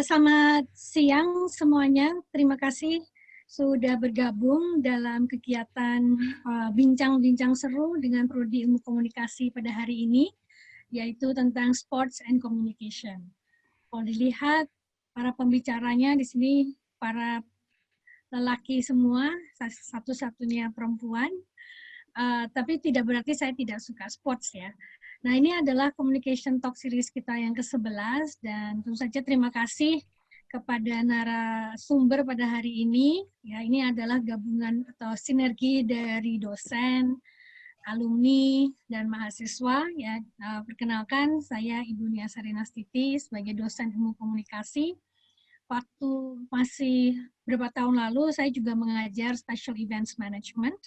Selamat siang semuanya. Terima kasih sudah bergabung dalam kegiatan bincang-bincang seru dengan Prodi Ilmu Komunikasi pada hari ini, yaitu tentang Sports and Communication. Kalau dilihat para pembicaranya di sini para lelaki semua, satu-satunya perempuan, tapi tidak berarti saya tidak suka sports ya. Nah, ini adalah Communication Talk Series kita yang ke-11, dan tentu saja terima kasih kepada narasumber pada hari ini. Ya, ini adalah gabungan atau sinergi dari dosen, alumni, dan mahasiswa. Ya, perkenalkan, saya Ibu Nia Sarinastiti sebagai dosen ilmu komunikasi. Waktu masih beberapa tahun lalu, saya juga mengajar Special Events Management.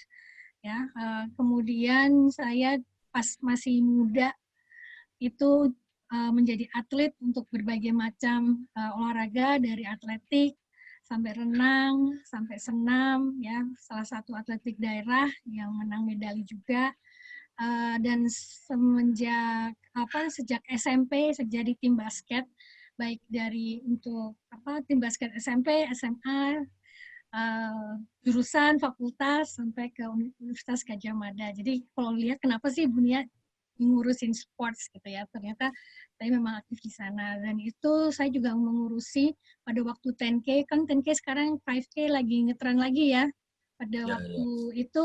Ya, kemudian saya pas masih muda itu menjadi atlet untuk berbagai macam olahraga, dari atletik sampai renang sampai senam, ya, salah satu atletik daerah yang menang medali juga. Dan sejak SMP saya jadi tim basket, baik dari untuk tim basket SMP, SMA, jurusan, fakultas, sampai ke Universitas Gadjah Mada. Jadi kalau lihat kenapa sih Bunia ngurusin sports gitu ya, ternyata saya memang aktif di sana. Dan itu saya juga mengurusi pada waktu 10K, kan 10K sekarang 5K lagi ngetren lagi ya. Pada waktu itu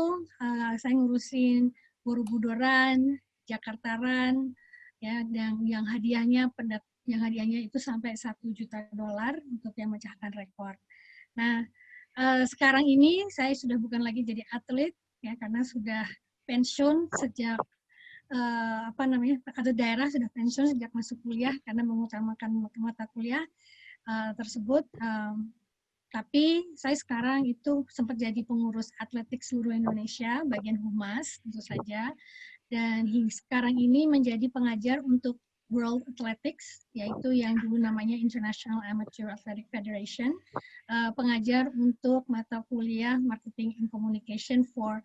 saya ngurusin Borobuduran, Jakartaran, ya, dan yang hadiahnya itu sampai $1 juta untuk yang memecahkan rekor. Nah, sekarang ini saya sudah bukan lagi jadi atlet ya, karena sudah pensiun sejak atau daerah sudah pensiun sejak masuk kuliah karena mengutamakan mata kuliah tersebut. Tapi saya sekarang itu sempat jadi pengurus atletik seluruh Indonesia, bagian humas tentu saja, dan sekarang ini menjadi pengajar untuk World Athletics, yaitu yang dulu namanya International Amateur Athletic Federation, pengajar untuk mata kuliah Marketing and Communication for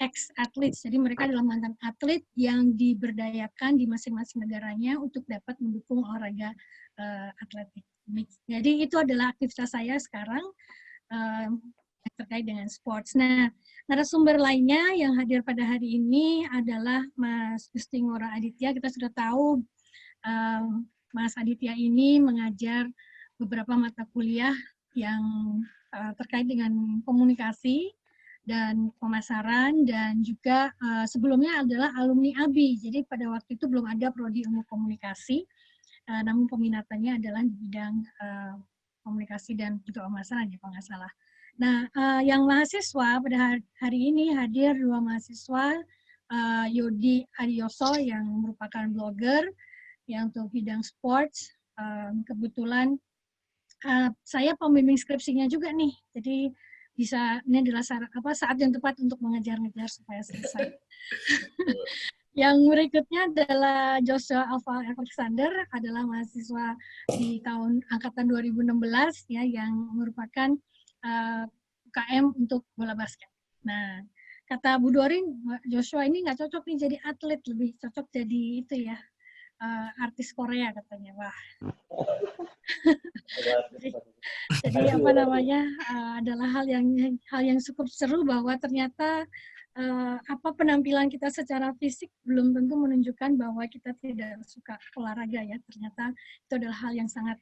ex-athletes. Jadi mereka adalah mantan atlet yang diberdayakan di masing-masing negaranya untuk dapat mendukung olahraga atletik. Jadi itu adalah aktivitas saya sekarang terkait dengan sports. Nah, narasumber lainnya yang hadir pada hari ini adalah Mas Gusti Ngurah Aditya. Kita sudah tahu Mas Aditya ini mengajar beberapa mata kuliah yang terkait dengan komunikasi dan pemasaran, dan juga sebelumnya adalah alumni ABI. Jadi pada waktu itu belum ada prodi ilmu komunikasi, namun peminatannya adalah di bidang komunikasi dan juga pemasaran ya kalau nggak salah. Nah, yang mahasiswa pada hari ini hadir dua mahasiswa, Yodi Adioso yang merupakan blogger yang untuk bidang sports. Kebetulan saya pembimbing skripsinya juga nih, jadi ini adalah saat yang tepat untuk mengejar-ngejar supaya selesai. Yang berikutnya adalah Joshua Alfa Alexander, adalah mahasiswa di tahun angkatan 2016 ya, yang merupakan UKM untuk bola basket. Nah, kata Bu Dorin, Joshua ini nggak cocok nih jadi atlet, lebih cocok jadi itu ya, artis Korea katanya. Wah. jadi adalah hal yang cukup seru, bahwa ternyata penampilan kita secara fisik belum tentu menunjukkan bahwa kita tidak suka olahraga ya. Ternyata itu adalah hal yang sangat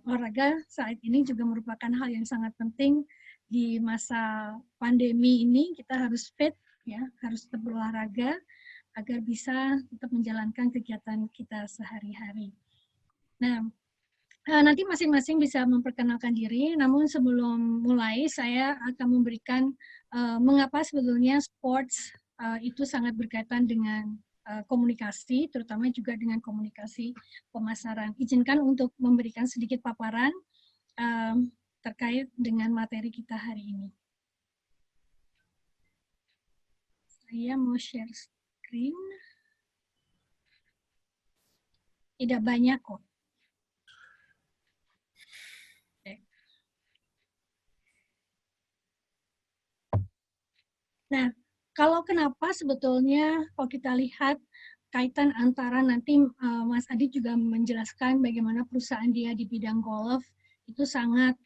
olahraga saat ini juga merupakan hal yang sangat penting di masa pandemi ini. Kita harus fit ya, harus tetap berolahraga agar bisa tetap menjalankan kegiatan kita sehari-hari. Nah, nanti masing-masing bisa memperkenalkan diri, namun sebelum mulai saya akan memberikan mengapa sebetulnya sports itu sangat berkaitan dengan komunikasi, terutama juga dengan komunikasi pemasaran. Izinkan untuk memberikan sedikit paparan terkait dengan materi kita hari ini. Saya mau share screen. Tidak banyak kok. Nah, kalau kenapa sebetulnya kalau kita lihat kaitan antara nanti Mas Adi juga menjelaskan bagaimana perusahaan dia di bidang golf itu sangat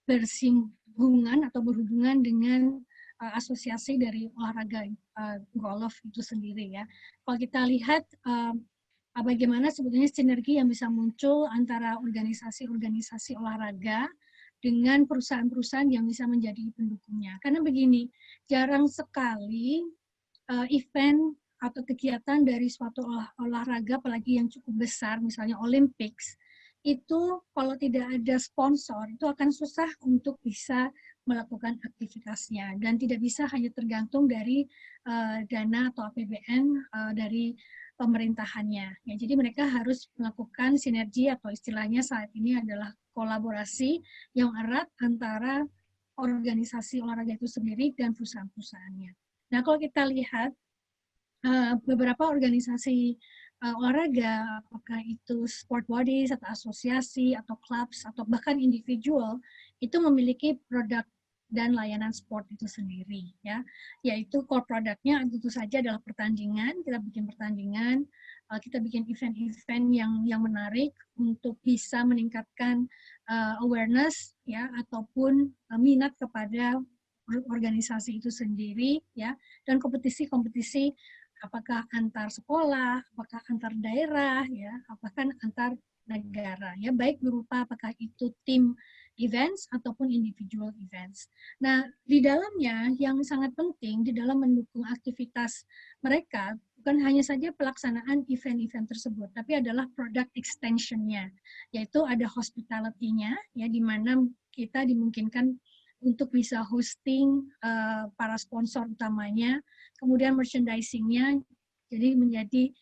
bersinggungan atau berhubungan dengan asosiasi dari olahraga golf itu sendiri ya. Kalau kita lihat bagaimana sebetulnya sinergi yang bisa muncul antara organisasi-organisasi olahraga dengan perusahaan-perusahaan yang bisa menjadi pendukungnya. Karena begini, jarang sekali event atau kegiatan dari suatu olahraga, apalagi yang cukup besar, misalnya Olympics, itu kalau tidak ada sponsor, itu akan susah untuk bisa melakukan aktivitasnya. Dan tidak bisa hanya tergantung dari dana atau APBN dari pemerintahannya. Ya, jadi mereka harus melakukan sinergi atau istilahnya saat ini adalah kolaborasi yang erat antara organisasi olahraga itu sendiri dan perusahaan-perusahaannya. Nah, kalau kita lihat beberapa organisasi olahraga, apakah itu sport bodies atau asosiasi atau clubs atau bahkan individual, itu memiliki produk dan layanan sport itu sendiri, ya, yaitu core produknya tentu saja adalah pertandingan. Kita bikin pertandingan, kita bikin event-event yang menarik untuk bisa meningkatkan awareness, ya, ataupun minat kepada organisasi itu sendiri, ya, dan kompetisi-kompetisi apakah antar sekolah, apakah antar daerah, ya, apakah antar negara, ya, baik berupa apakah itu tim events ataupun individual events. Nah, di dalamnya yang sangat penting di dalam mendukung aktivitas mereka bukan hanya saja pelaksanaan event-event tersebut, tapi adalah product extension-nya, yaitu ada hospitality-nya, ya, di mana kita dimungkinkan untuk bisa hosting para sponsor utamanya, kemudian merchandising-nya jadi menjadi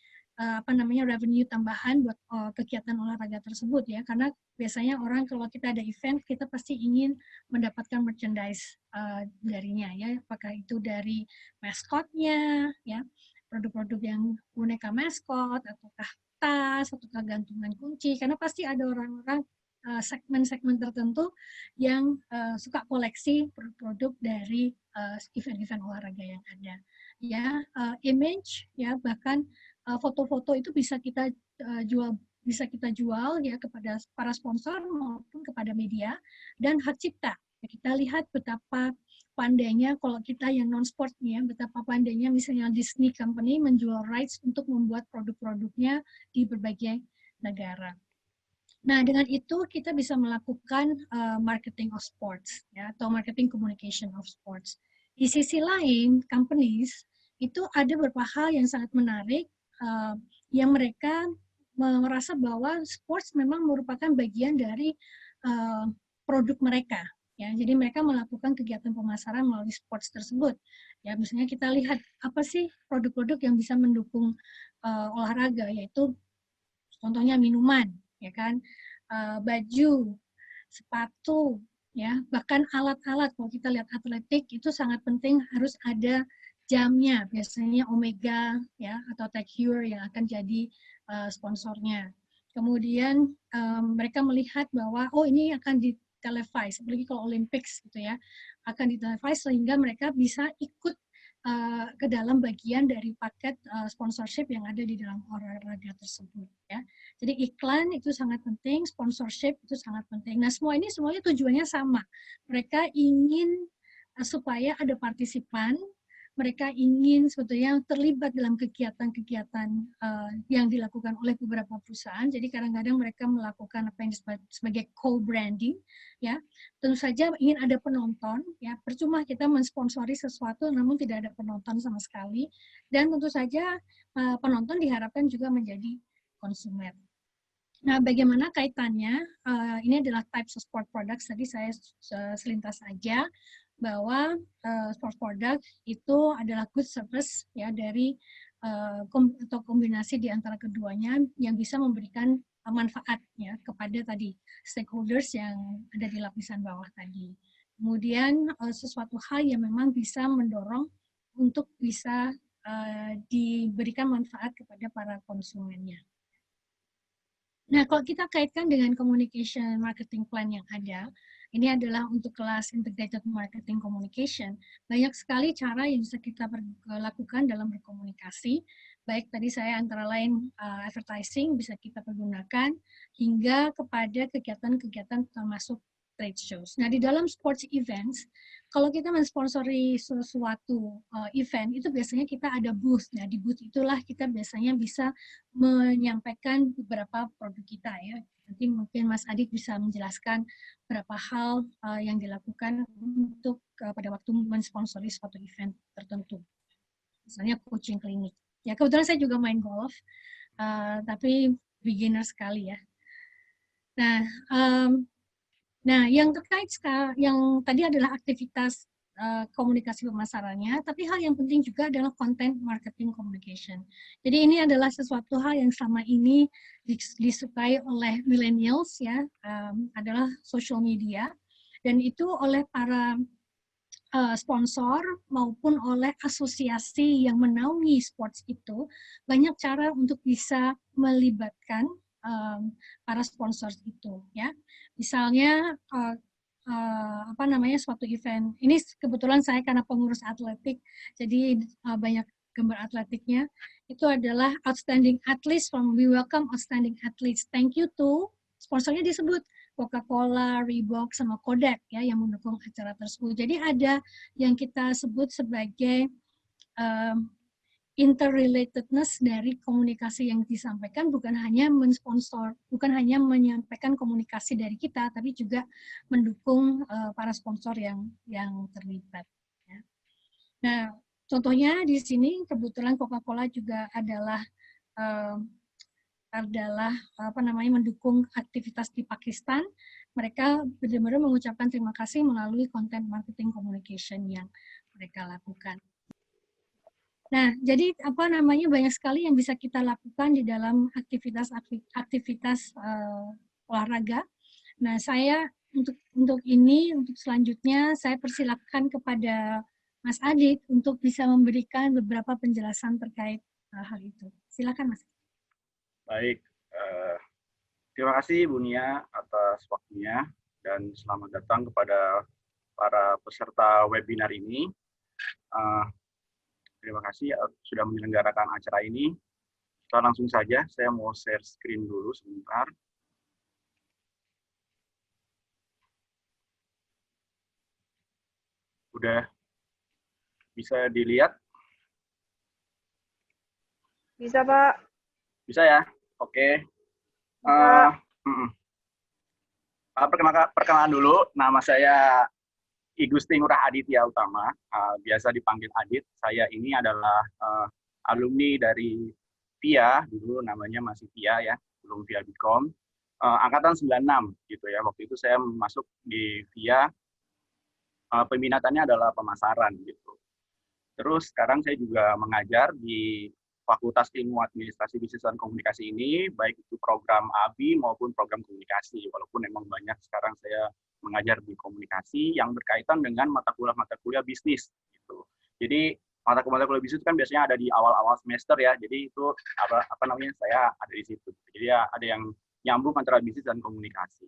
revenue tambahan buat kegiatan olahraga tersebut, ya, karena biasanya orang kalau kita ada event kita pasti ingin mendapatkan merchandise darinya, ya, apakah itu dari maskotnya, ya, produk-produk yang boneka maskot ataukah tas ataukah gantungan kunci, karena pasti ada orang-orang segmen-segmen tertentu yang suka koleksi produk-produk dari event-event olahraga yang ada, ya. Image, ya, bahkan foto-foto itu bisa kita jual ya kepada para sponsor maupun kepada media, dan hak cipta. Kita lihat betapa pandainya kalau kita yang non sport ya, betapa pandainya misalnya Disney Company menjual rights untuk membuat produk-produknya di berbagai negara. Nah, dengan itu kita bisa melakukan marketing of sports, ya, atau marketing communication of sports. Di sisi lain, companies itu ada beberapa hal yang sangat menarik yang mereka merasa bahwa sports memang merupakan bagian dari produk mereka. Ya, jadi mereka melakukan kegiatan pemasaran melalui sports tersebut. Ya, misalnya kita lihat apa sih produk-produk yang bisa mendukung olahraga, yaitu contohnya minuman, ya kan, baju, sepatu, ya, bahkan alat-alat. Kalau kita lihat atletik itu sangat penting harus ada jamnya, biasanya Omega, ya, atau Tech Heuer yang akan jadi sponsornya. Kemudian mereka melihat bahwa oh ini akan ditelevise, apalagi kalau Olympics gitu ya, akan ditelevise sehingga mereka bisa ikut ke dalam bagian dari paket sponsorship yang ada di dalam olahraga tersebut, ya. Jadi iklan itu sangat penting, sponsorship itu sangat penting. Nah, semuanya tujuannya sama. Mereka ingin supaya ada partisipan, mereka ingin sebetulnya terlibat dalam kegiatan-kegiatan yang dilakukan oleh beberapa perusahaan. Jadi kadang-kadang mereka melakukan apa yang disebut sebagai co-branding, ya. Tentu saja ingin ada penonton, ya. Percuma kita mensponsori sesuatu namun tidak ada penonton sama sekali. Dan tentu saja penonton diharapkan juga menjadi konsumen. Nah, bagaimana kaitannya? Ini adalah types of sport products. Tadi saya selintas saja bahwa sport product itu adalah good service, ya, dari atau kombinasi di antara keduanya yang bisa memberikan manfaat, ya, kepada tadi stakeholders yang ada di lapisan bawah tadi. Kemudian sesuatu hal yang memang bisa mendorong untuk bisa diberikan manfaat kepada para konsumennya. Nah, kalau kita kaitkan dengan communication marketing plan yang ada, ini adalah untuk kelas integrated marketing communication. Banyak sekali cara yang bisa kita lakukan dalam berkomunikasi. Baik tadi saya antara lain advertising bisa kita pergunakan hingga kepada kegiatan-kegiatan termasuk trade shows. Nah, di dalam sports events, kalau kita mensponsori sesuatu event, itu biasanya kita ada booth. Nah, di booth itulah kita biasanya bisa menyampaikan beberapa produk kita ya. Nanti mungkin Mas Adit bisa menjelaskan beberapa hal yang dilakukan untuk pada waktu mensponsori suatu event tertentu. Misalnya coaching klinik. Ya, kebetulan saya juga main golf, tapi beginner sekali ya. Nah, yang terkait yang tadi adalah aktivitas komunikasi pemasarannya, tapi hal yang penting juga adalah content marketing communication. Jadi ini adalah sesuatu hal yang selama ini disukai oleh millennials ya, adalah social media, dan itu oleh para sponsor maupun oleh asosiasi yang menaungi sports itu banyak cara untuk bisa melibatkan para sponsor itu ya. Misalnya suatu event ini kebetulan saya karena pengurus atletik jadi banyak gambar atletiknya itu adalah outstanding athletes from We Welcome Outstanding Athletes. Thank you to sponsornya disebut Coca-Cola, Reebok, sama Kodak ya yang mendukung acara tersebut. Jadi ada yang kita sebut sebagai interrelatedness dari komunikasi yang disampaikan, bukan hanya mensponsor, bukan hanya menyampaikan komunikasi dari kita, tapi juga mendukung para sponsor yang terlibat. Ya. Nah, contohnya di sini kebetulan Coca-Cola juga adalah mendukung aktivitas di Pakistan. Mereka benar-benar mengucapkan terima kasih melalui content marketing communication yang mereka lakukan. Nah, jadi banyak sekali yang bisa kita lakukan di dalam aktivitas olahraga. Nah, saya untuk selanjutnya saya persilakan kepada Mas Adit untuk bisa memberikan beberapa penjelasan terkait hal itu. Silakan, Mas. Baik, terima kasih Bu Nia atas waktunya dan selamat datang kepada para peserta webinar ini. Terima kasih sudah menyelenggarakan acara ini. Kita langsung saja, saya mau share screen dulu sebentar. Udah bisa dilihat? Bisa, Pak. Bisa ya? Oke. Perkenalan dulu, nama saya I Gusti Ngurah Aditya Utama, biasa dipanggil Adit. Saya ini adalah alumni dari VIA, dulu namanya masih VIA ya, belum VIA Bikom, angkatan 96 gitu ya. Waktu itu saya masuk di VIA, peminatannya adalah pemasaran gitu. Terus sekarang saya juga mengajar di Fakultas Ilmu Administrasi Bisnis dan Komunikasi ini, baik itu program ABI maupun program komunikasi, walaupun memang banyak sekarang saya mengajar di komunikasi yang berkaitan dengan mata kuliah bisnis gitu. Jadi mata kuliah bisnis kan biasanya ada di awal-awal semester ya. Jadi itu saya ada di situ. Jadi ya ada yang nyambung antara bisnis dan komunikasi.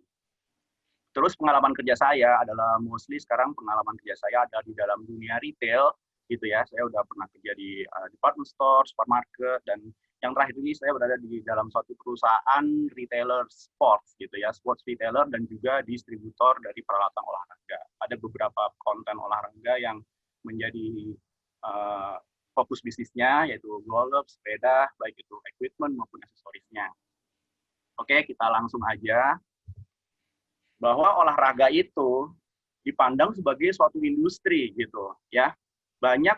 Terus pengalaman kerja saya adalah mostly sekarang pengalaman kerja saya ada di dalam dunia retail gitu ya. Saya udah pernah kerja di department store, supermarket, dan yang terakhir ini saya berada di dalam suatu perusahaan retailer sports gitu ya, sports retailer dan juga distributor dari peralatan olahraga. Ada beberapa konten olahraga yang menjadi fokus bisnisnya, yaitu golf, sepeda, baik itu equipment maupun aksesorisnya. Oke, kita langsung aja. Bahwa olahraga itu dipandang sebagai suatu industri gitu ya. Banyak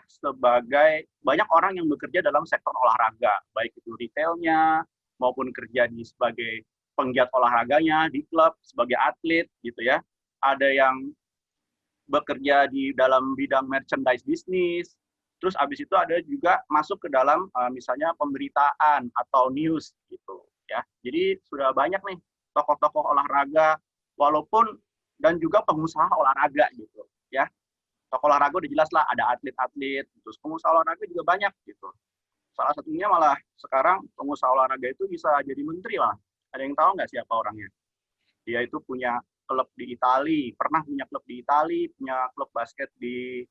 orang yang bekerja dalam sektor olahraga, baik itu retailnya maupun kerja sebagai penggiat olahraganya di klub sebagai atlet gitu ya. Ada yang bekerja di dalam bidang merchandise bisnis. Terus habis itu ada juga masuk ke dalam misalnya pemberitaan atau news gitu ya. Jadi sudah banyak nih tokoh-tokoh olahraga walaupun dan juga pengusaha olahraga gitu ya. Tokoh olahraga udah jelas lah, ada atlet-atlet, terus pengusaha olahraga juga banyak gitu. Salah satunya malah sekarang pengusaha olahraga itu bisa jadi menteri lah. Ada yang tahu nggak siapa orangnya? Dia itu punya klub di Italia, pernah punya klub di Italia, punya klub basket di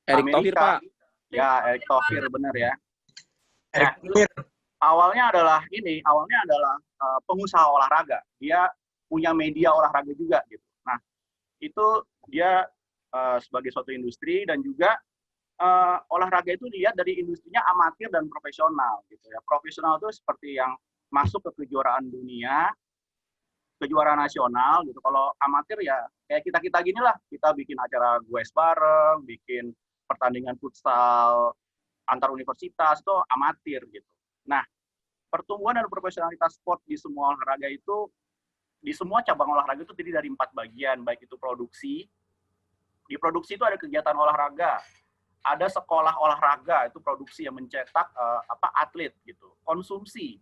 Erick Thohir, Amerika. Pak. Ya, Erick Thohir benar ya. Ya, awalnya adalah pengusaha olahraga. Dia punya media olahraga juga gitu. Nah, itu dia sebagai suatu industri, dan juga olahraga itu dilihat dari industrinya amatir dan profesional gitu ya. Profesional itu seperti yang masuk ke kejuaraan dunia, kejuaraan nasional gitu. Kalau amatir ya kayak kita gini lah, kita bikin acara goes bareng, bikin pertandingan futsal antar universitas, itu amatir gitu. Nah, pertumbuhan dan profesionalitas sport di semua olahraga itu, di semua cabang olahraga itu terdiri dari 4 bagian, baik itu produksi. Di produksi itu ada kegiatan olahraga, ada sekolah olahraga, itu produksi yang mencetak atlet gitu. Konsumsi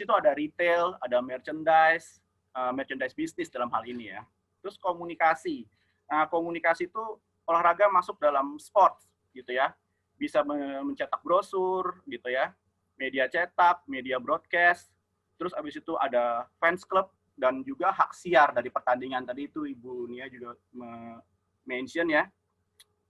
itu ada retail, ada merchandise, merchandise bisnis dalam hal ini ya. Terus komunikasi. Nah, komunikasi itu olahraga masuk dalam sport gitu ya. Bisa mencetak brosur gitu ya, media cetak, media broadcast. Terus abis itu ada fans club, dan juga hak siar dari pertandingan. Tadi itu Ibu Nia juga mention ya,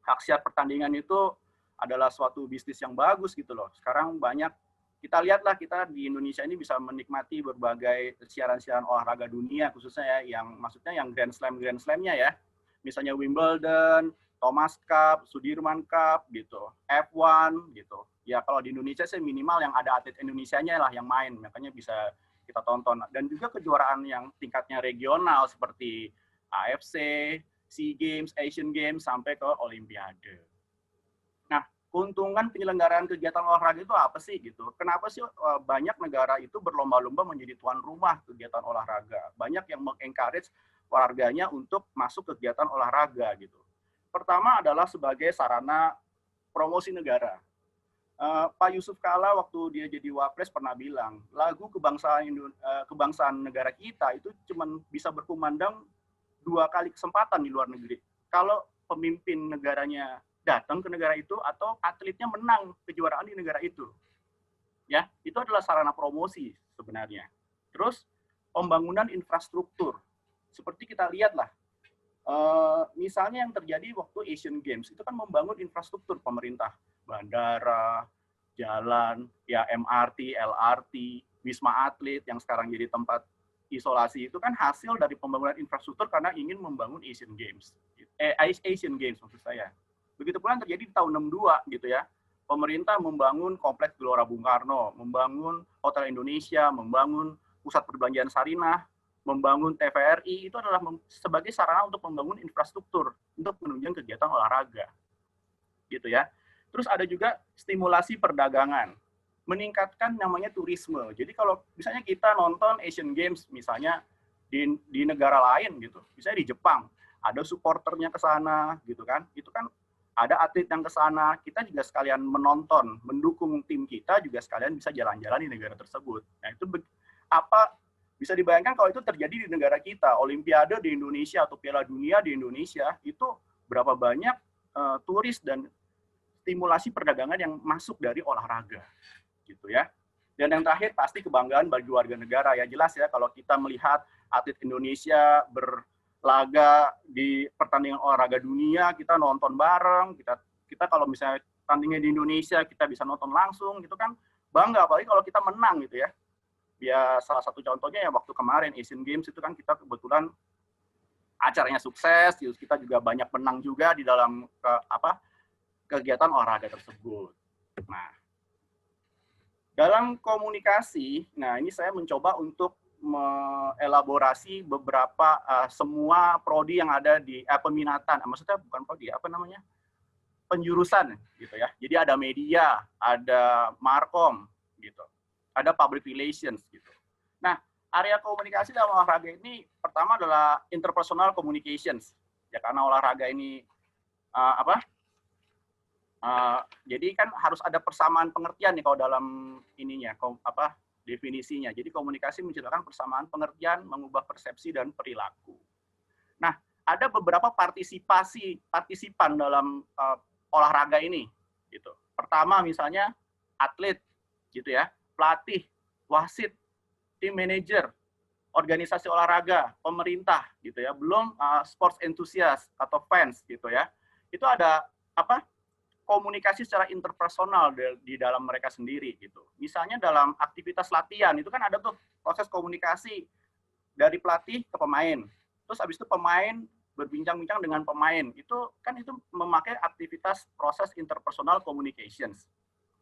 hak siar pertandingan itu adalah suatu bisnis yang bagus gitu loh. Sekarang banyak, kita lihatlah, kita di Indonesia ini bisa menikmati berbagai siaran-siaran olahraga dunia, khususnya ya, yang maksudnya yang Grand Slam-nya ya. Misalnya Wimbledon, Thomas Cup, Sudirman Cup gitu, F1 gitu. Ya kalau di Indonesia sih minimal yang ada atlet Indonesianya lah yang main, makanya bisa kita tonton. Dan juga kejuaraan yang tingkatnya regional seperti AFC, SEA Games, Asian Games, sampai ke Olimpiade. Nah, keuntungan penyelenggaraan kegiatan olahraga itu apa sih gitu? Kenapa sih banyak negara itu berlomba-lomba menjadi tuan rumah kegiatan olahraga? Banyak yang mengencourage warganya untuk masuk kegiatan olahraga gitu. Pertama adalah sebagai sarana promosi negara. Pak Yusuf Kala waktu dia jadi Wapres pernah bilang, lagu kebangsaan negara kita itu cuma bisa berkumandang 2 kali kesempatan di luar negeri. Kalau pemimpin negaranya datang ke negara itu, atau atletnya menang kejuaraan di negara itu. Ya, itu adalah sarana promosi sebenarnya. Terus pembangunan infrastruktur. Seperti kita lihatlah, misalnya yang terjadi waktu Asian Games, itu kan membangun infrastruktur pemerintah, bandara, jalan, ya MRT, LRT, Wisma Atlet yang sekarang jadi tempat isolasi, itu kan hasil dari pembangunan infrastruktur karena ingin membangun Asian Games. Asian Games maksud saya. Begitu pula yang terjadi di tahun 62 gitu ya. Pemerintah membangun kompleks Gelora Bung Karno, membangun Hotel Indonesia, membangun pusat perbelanjaan Sarinah, membangun TVRI, itu adalah sebagai sarana untuk membangun infrastruktur untuk menunjang kegiatan olahraga. Gitu ya. Terus ada juga stimulasi perdagangan, meningkatkan namanya turisme. Jadi kalau misalnya kita nonton Asian Games misalnya di negara lain gitu, misalnya di Jepang, ada supporternya ke sana gitu kan. Itu kan ada atlet yang ke sana, kita juga sekalian menonton, mendukung tim kita, juga sekalian bisa jalan-jalan di negara tersebut. Nah, itu apa bisa dibayangkan kalau itu terjadi di negara kita, Olimpiade di Indonesia atau Piala Dunia di Indonesia, itu berapa banyak turis dan stimulasi perdagangan yang masuk dari olahraga, gitu ya. Dan yang terakhir pasti kebanggaan bagi warga negara ya, jelas ya kalau kita melihat atlet Indonesia berlaga di pertandingan olahraga dunia, kita nonton bareng, kita kalau misalnya tandingnya di Indonesia kita bisa nonton langsung, gitu kan bangga, apalagi kalau kita menang gitu ya. Ya salah satu contohnya ya waktu kemarin Asian Games itu kan kita kebetulan acaranya sukses, kita juga banyak menang juga di dalam kegiatan olahraga tersebut. Nah, dalam komunikasi, nah ini saya mencoba untuk mengelaborasi beberapa semua prodi yang ada di peminatan, maksudnya bukan prodi, apa namanya, penjurusan gitu ya. Jadi ada media, ada markom gitu, ada public relations gitu. Nah, area komunikasi dalam olahraga ini pertama adalah interpersonal communications. Ya karena olahraga ini jadi kan harus ada persamaan pengertian nih kalau dalam ininya definisinya. Jadi komunikasi menciptakan persamaan pengertian, mengubah persepsi dan perilaku. Nah, ada beberapa partisipan dalam olahraga ini gitu. Pertama misalnya atlet gitu ya, pelatih, wasit, tim manajer, organisasi olahraga, pemerintah gitu ya, belum sports enthusiast atau fans gitu ya. Itu ada komunikasi secara interpersonal di dalam mereka sendiri gitu. Misalnya dalam aktivitas latihan itu kan ada tuh proses komunikasi dari pelatih ke pemain. Terus habis itu pemain berbincang-bincang dengan pemain. Itu kan itu memakai aktivitas proses interpersonal communications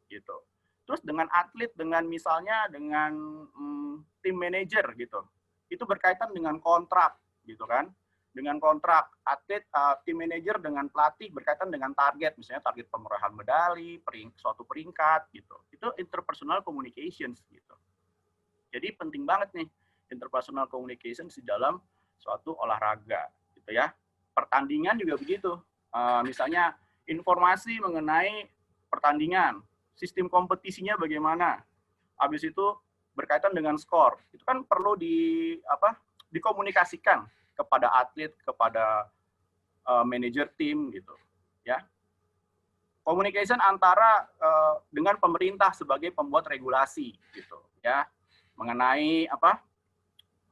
gitu. Terus dengan atlet, dengan misalnya dengan tim manager gitu, itu berkaitan dengan kontrak gitu kan, dengan kontrak atlet, tim manager dengan pelatih berkaitan dengan target, misalnya target pemerolehan medali, suatu peringkat gitu. Itu interpersonal communications gitu. Jadi penting banget nih interpersonal communications di dalam suatu olahraga gitu ya. Pertandingan juga begitu. Misalnya informasi mengenai pertandingan, sistem kompetisinya bagaimana. Habis itu berkaitan dengan skor. Itu kan perlu dikomunikasikan kepada atlet, kepada manajer tim gitu, ya. Communication antara dengan pemerintah sebagai pembuat regulasi gitu, ya, mengenai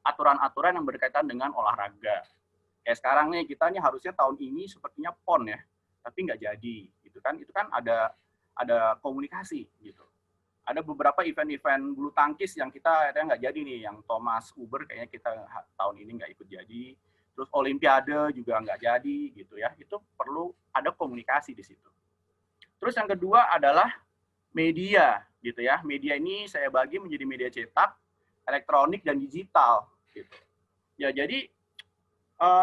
aturan-aturan yang berkaitan dengan olahraga. Kayak sekarang nih kita nih harusnya tahun ini sepertinya PON ya, tapi nggak jadi gitu kan. Itu kan ada komunikasi gitu. Ada beberapa event-event bulu tangkis yang kita nggak jadi nih, yang Thomas Uber kayaknya kita tahun ini nggak ikut jadi. Terus Olimpiade juga nggak jadi gitu ya. Itu perlu ada komunikasi di situ. Terus yang kedua adalah media gitu ya. Media ini saya bagi menjadi media cetak, elektronik dan digital gitu. Ya jadi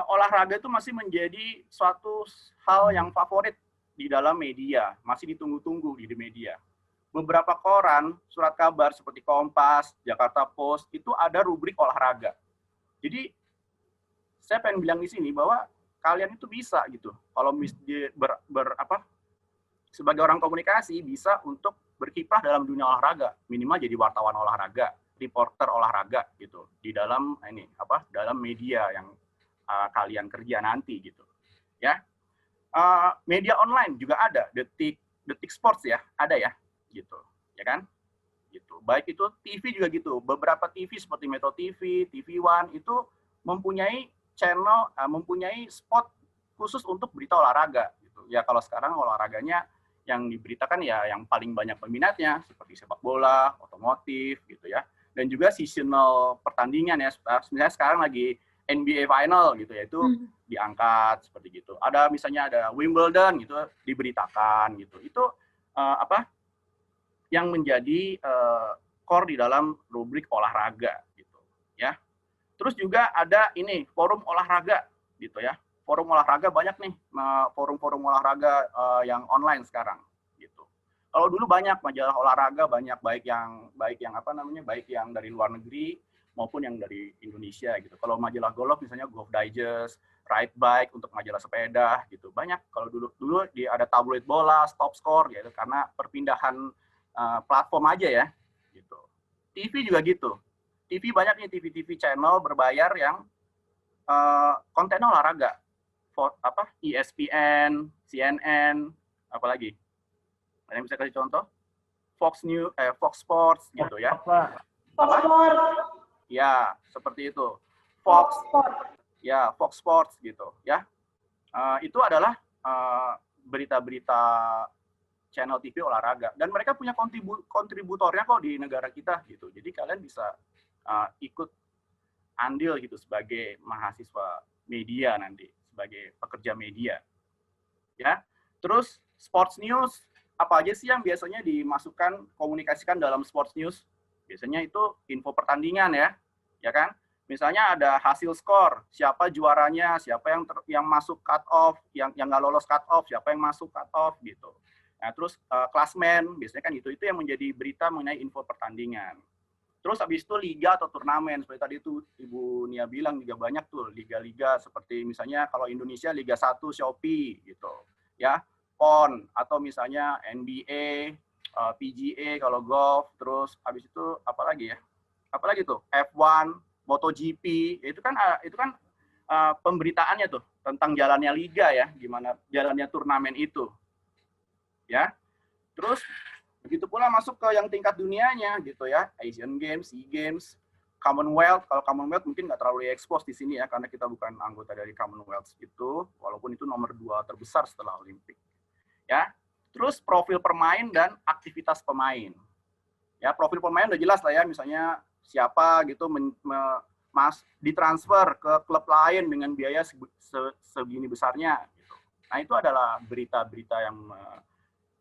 olahraga itu masih menjadi suatu hal yang favorit di dalam media, masih ditunggu-tunggu di media. Beberapa koran, surat kabar seperti Kompas, Jakarta Post, itu ada rubrik olahraga. Jadi, saya pengen bilang di sini bahwa kalian itu bisa gitu. Kalau sebagai orang komunikasi, bisa untuk berkiprah dalam dunia olahraga. Minimal jadi wartawan olahraga, reporter olahraga gitu. Di dalam dalam media yang kalian kerja nanti gitu. Ya. Media online juga ada, Detik Sports ya, ada ya. Gitu, ya kan? Gitu. Baik itu TV juga gitu. Beberapa TV seperti Metro TV, TV One itu mempunyai channel, mempunyai spot khusus untuk berita olahraga. Gitu. Ya kalau sekarang olahraganya yang diberitakan ya yang paling banyak peminatnya seperti sepak bola, otomotif, gitu ya. Dan juga seasonal pertandingan ya. Misalnya sekarang lagi NBA Final gitu ya, itu diangkat seperti gitu. Ada misalnya ada Wimbledon gitu diberitakan gitu. Itu yang menjadi core di dalam rubrik olahraga gitu ya. Terus juga ada ini forum olahraga gitu ya. Forum olahraga banyak nih, forum-forum olahraga yang online sekarang gitu. Kalau dulu banyak majalah olahraga, banyak baik yang dari luar negeri maupun yang dari Indonesia gitu. Kalau majalah golf misalnya Golf Digest, Ride Bike untuk majalah sepeda gitu. Banyak kalau dulu ada tabloid bola, Top Score gitu karena perpindahan platform aja ya gitu. TV juga gitu. TV banyak nih TV channel berbayar yang kontennya olahraga. ESPN, CNN, apalagi. Ada yang bisa kasih contoh? Fox News, Fox Sports gitu ya. Fox Sports. Ya, seperti itu. Fox Sports. Ya, Fox Sports gitu ya. Itu adalah berita-berita channel TV olahraga dan mereka punya kontributornya kok di negara kita gitu. Jadi kalian bisa ikut andil gitu sebagai mahasiswa media nanti, sebagai pekerja media. Ya. Terus sports news apa aja sih yang biasanya dimasukkan komunikasikan dalam sports news? Biasanya itu info pertandingan ya. Ya kan? Misalnya ada hasil skor, siapa juaranya, siapa yang masuk cut off, yang nggak lolos cut off, siapa yang masuk cut off gitu. Nah, terus klasmen, biasanya kan itu yang menjadi berita mengenai info pertandingan. Terus habis itu liga atau turnamen, seperti tadi itu Ibu Nia bilang juga banyak tuh liga-liga seperti misalnya kalau Indonesia Liga 1 Shopee gitu, ya, PON atau misalnya NBA, PGA kalau golf, terus habis itu apalagi tuh F1, MotoGP, itu kan pemberitaannya tuh tentang jalannya liga ya, gimana jalannya turnamen itu. Ya, terus begitu pula masuk ke yang tingkat dunianya gitu ya, Asian Games, SEA Games, Commonwealth. Kalau Commonwealth mungkin nggak terlalu expose di sini ya, karena kita bukan anggota dari Commonwealth itu, walaupun itu nomor 2 terbesar setelah Olimpik. Ya, Terus profil pemain dan aktivitas pemain. Ya, profil pemain udah jelas lah ya, misalnya siapa gitu ditransfer ke klub lain dengan biaya segini besarnya. Gitu. Nah, itu adalah berita-berita yang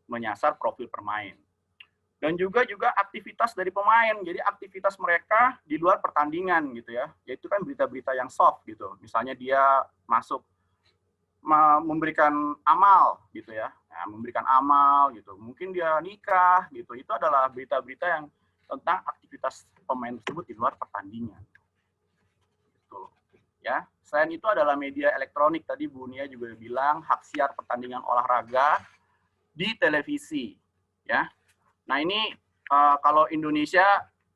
menyasar profil pemain. Dan juga aktivitas dari pemain, jadi aktivitas mereka di luar pertandingan gitu ya, yaitu kan berita-berita yang soft gitu. Misalnya dia masuk memberikan amal gitu ya, nah, memberikan amal gitu, mungkin dia nikah gitu, itu adalah berita-berita yang tentang aktivitas pemain tersebut di luar pertandingan. Gitu. Ya, selain itu adalah media elektronik, tadi Bu Nia juga bilang hak siar pertandingan olahraga di televisi, ya. Nah ini kalau Indonesia